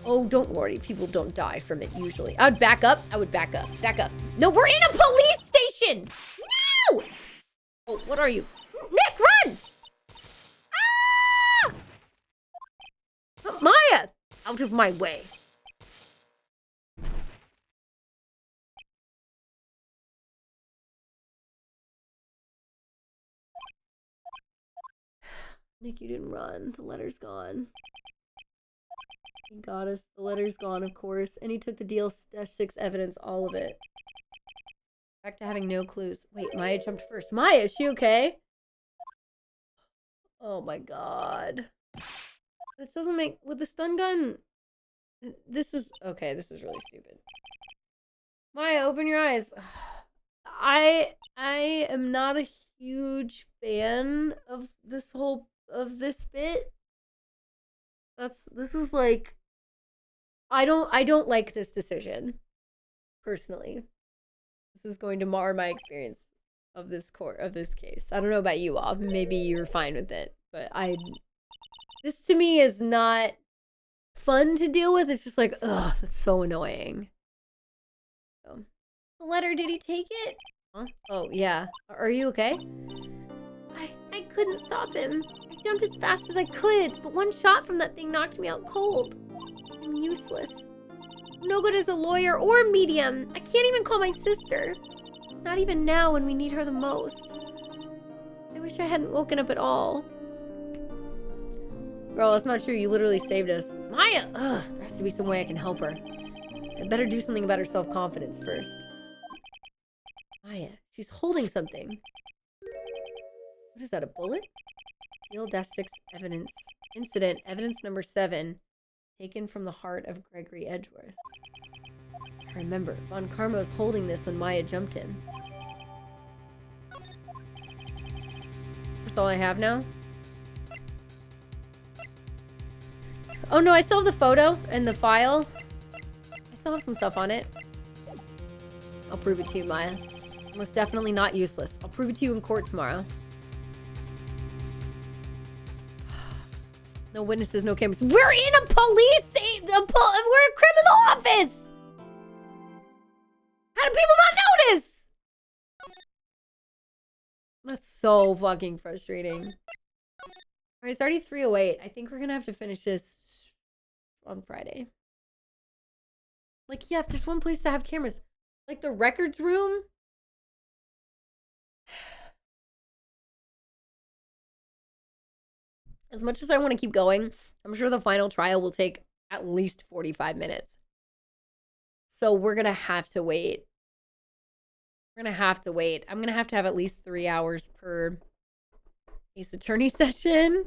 Oh, don't worry. People don't die from it, usually. I would back up. Back up. No, we're in a police station! No! Oh, what are you? Nick, run! Ah! Maya! Out of my way. Nick, you didn't run. The letter's gone. He got us. The letter's gone, of course. And he took the DL-6 evidence, all of it. Back to having no clues. Wait, Maya jumped first. Maya, is she okay? Oh my god. This doesn't make... With the stun gun... This is... Okay, this is really stupid. Maya, open your eyes. I am not a huge fan of this whole... of this bit. This is like... I don't like this decision. Personally. This is going to mar my experience of this case. I don't know about you all. Maybe you're fine with it. But this to me is not fun to deal with. It's just like, ugh, that's so annoying. So, the letter, did he take it? Huh? Oh, yeah. Are you okay? I couldn't stop him. I jumped as fast as I could, but one shot from that thing knocked me out cold. I'm useless. I'm no good as a lawyer or medium. I can't even call my sister. Not even now when we need her the most. I wish I hadn't woken up at all. Girl, that's not true. You literally saved us. Maya! Ugh, there has to be some way I can help her. I better do something about her self-confidence first. Maya, she's holding something. What is that, a bullet? Field-6 evidence. Incident, evidence number 7. Taken from the heart of Gregory Edgeworth. I remember, Von Karma was holding this when Maya jumped in. Is this all I have now? Oh no, I still have the photo and the file. I still have some stuff on it. I'll prove it to you, Maya. Most definitely not useless. I'll prove it to you in court tomorrow. No witnesses, no cameras. We're in a police... we're a criminal office! How do people not notice? That's so fucking frustrating. Alright, it's already 3:08. I think we're gonna have to finish this on Friday. Like, yeah, if there's one place to have cameras. Like the records room. As much as I want to keep going, I'm sure the final trial will take at least 45 minutes. So we're going to have to wait. We're going to have to wait. I'm going to have at least 3 hours per case attorney session.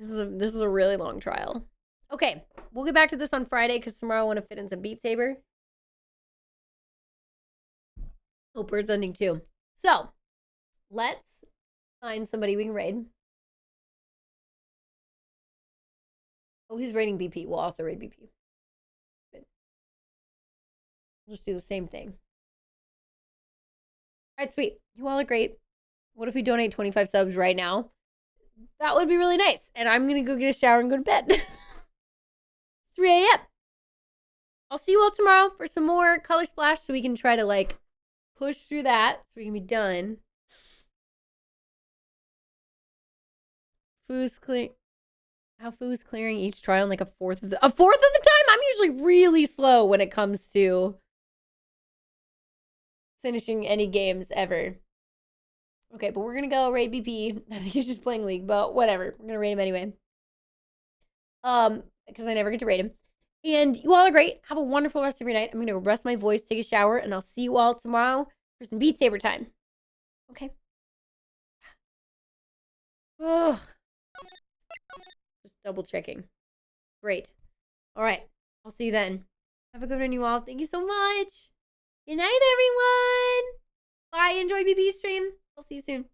This is a really long trial. Okay, we'll get back to this on Friday because tomorrow I want to fit in some Beat Saber. Oh, Bird's Ending too. So, let's find somebody we can raid. Oh, he's raiding BP. We'll also raid BP. Good. We'll just do the same thing. All right, sweet. You all are great. What if we donate 25 subs right now? That would be really nice. And I'm going to go get a shower and go to bed. 3 a.m. I'll see you all tomorrow for some more Color Splash so we can try to, like, push through that so we can be done. Foo's clear. How Foo's clearing each trial in like a fourth of the time? I'm usually really slow when it comes to finishing any games ever. Okay, but we're gonna go raid BP. I think he's just playing League, but whatever. We're gonna raid him anyway. Because I never get to raid him. And you all are great. Have a wonderful rest of your night. I'm gonna rest my voice, take a shower, and I'll see you all tomorrow for some Beat Saber time. Okay. Oh. Just double checking. Great. All right. I'll see you then. Have a good one, you all. Thank you so much. Good night, everyone. Bye. Enjoy BP stream. I'll see you soon.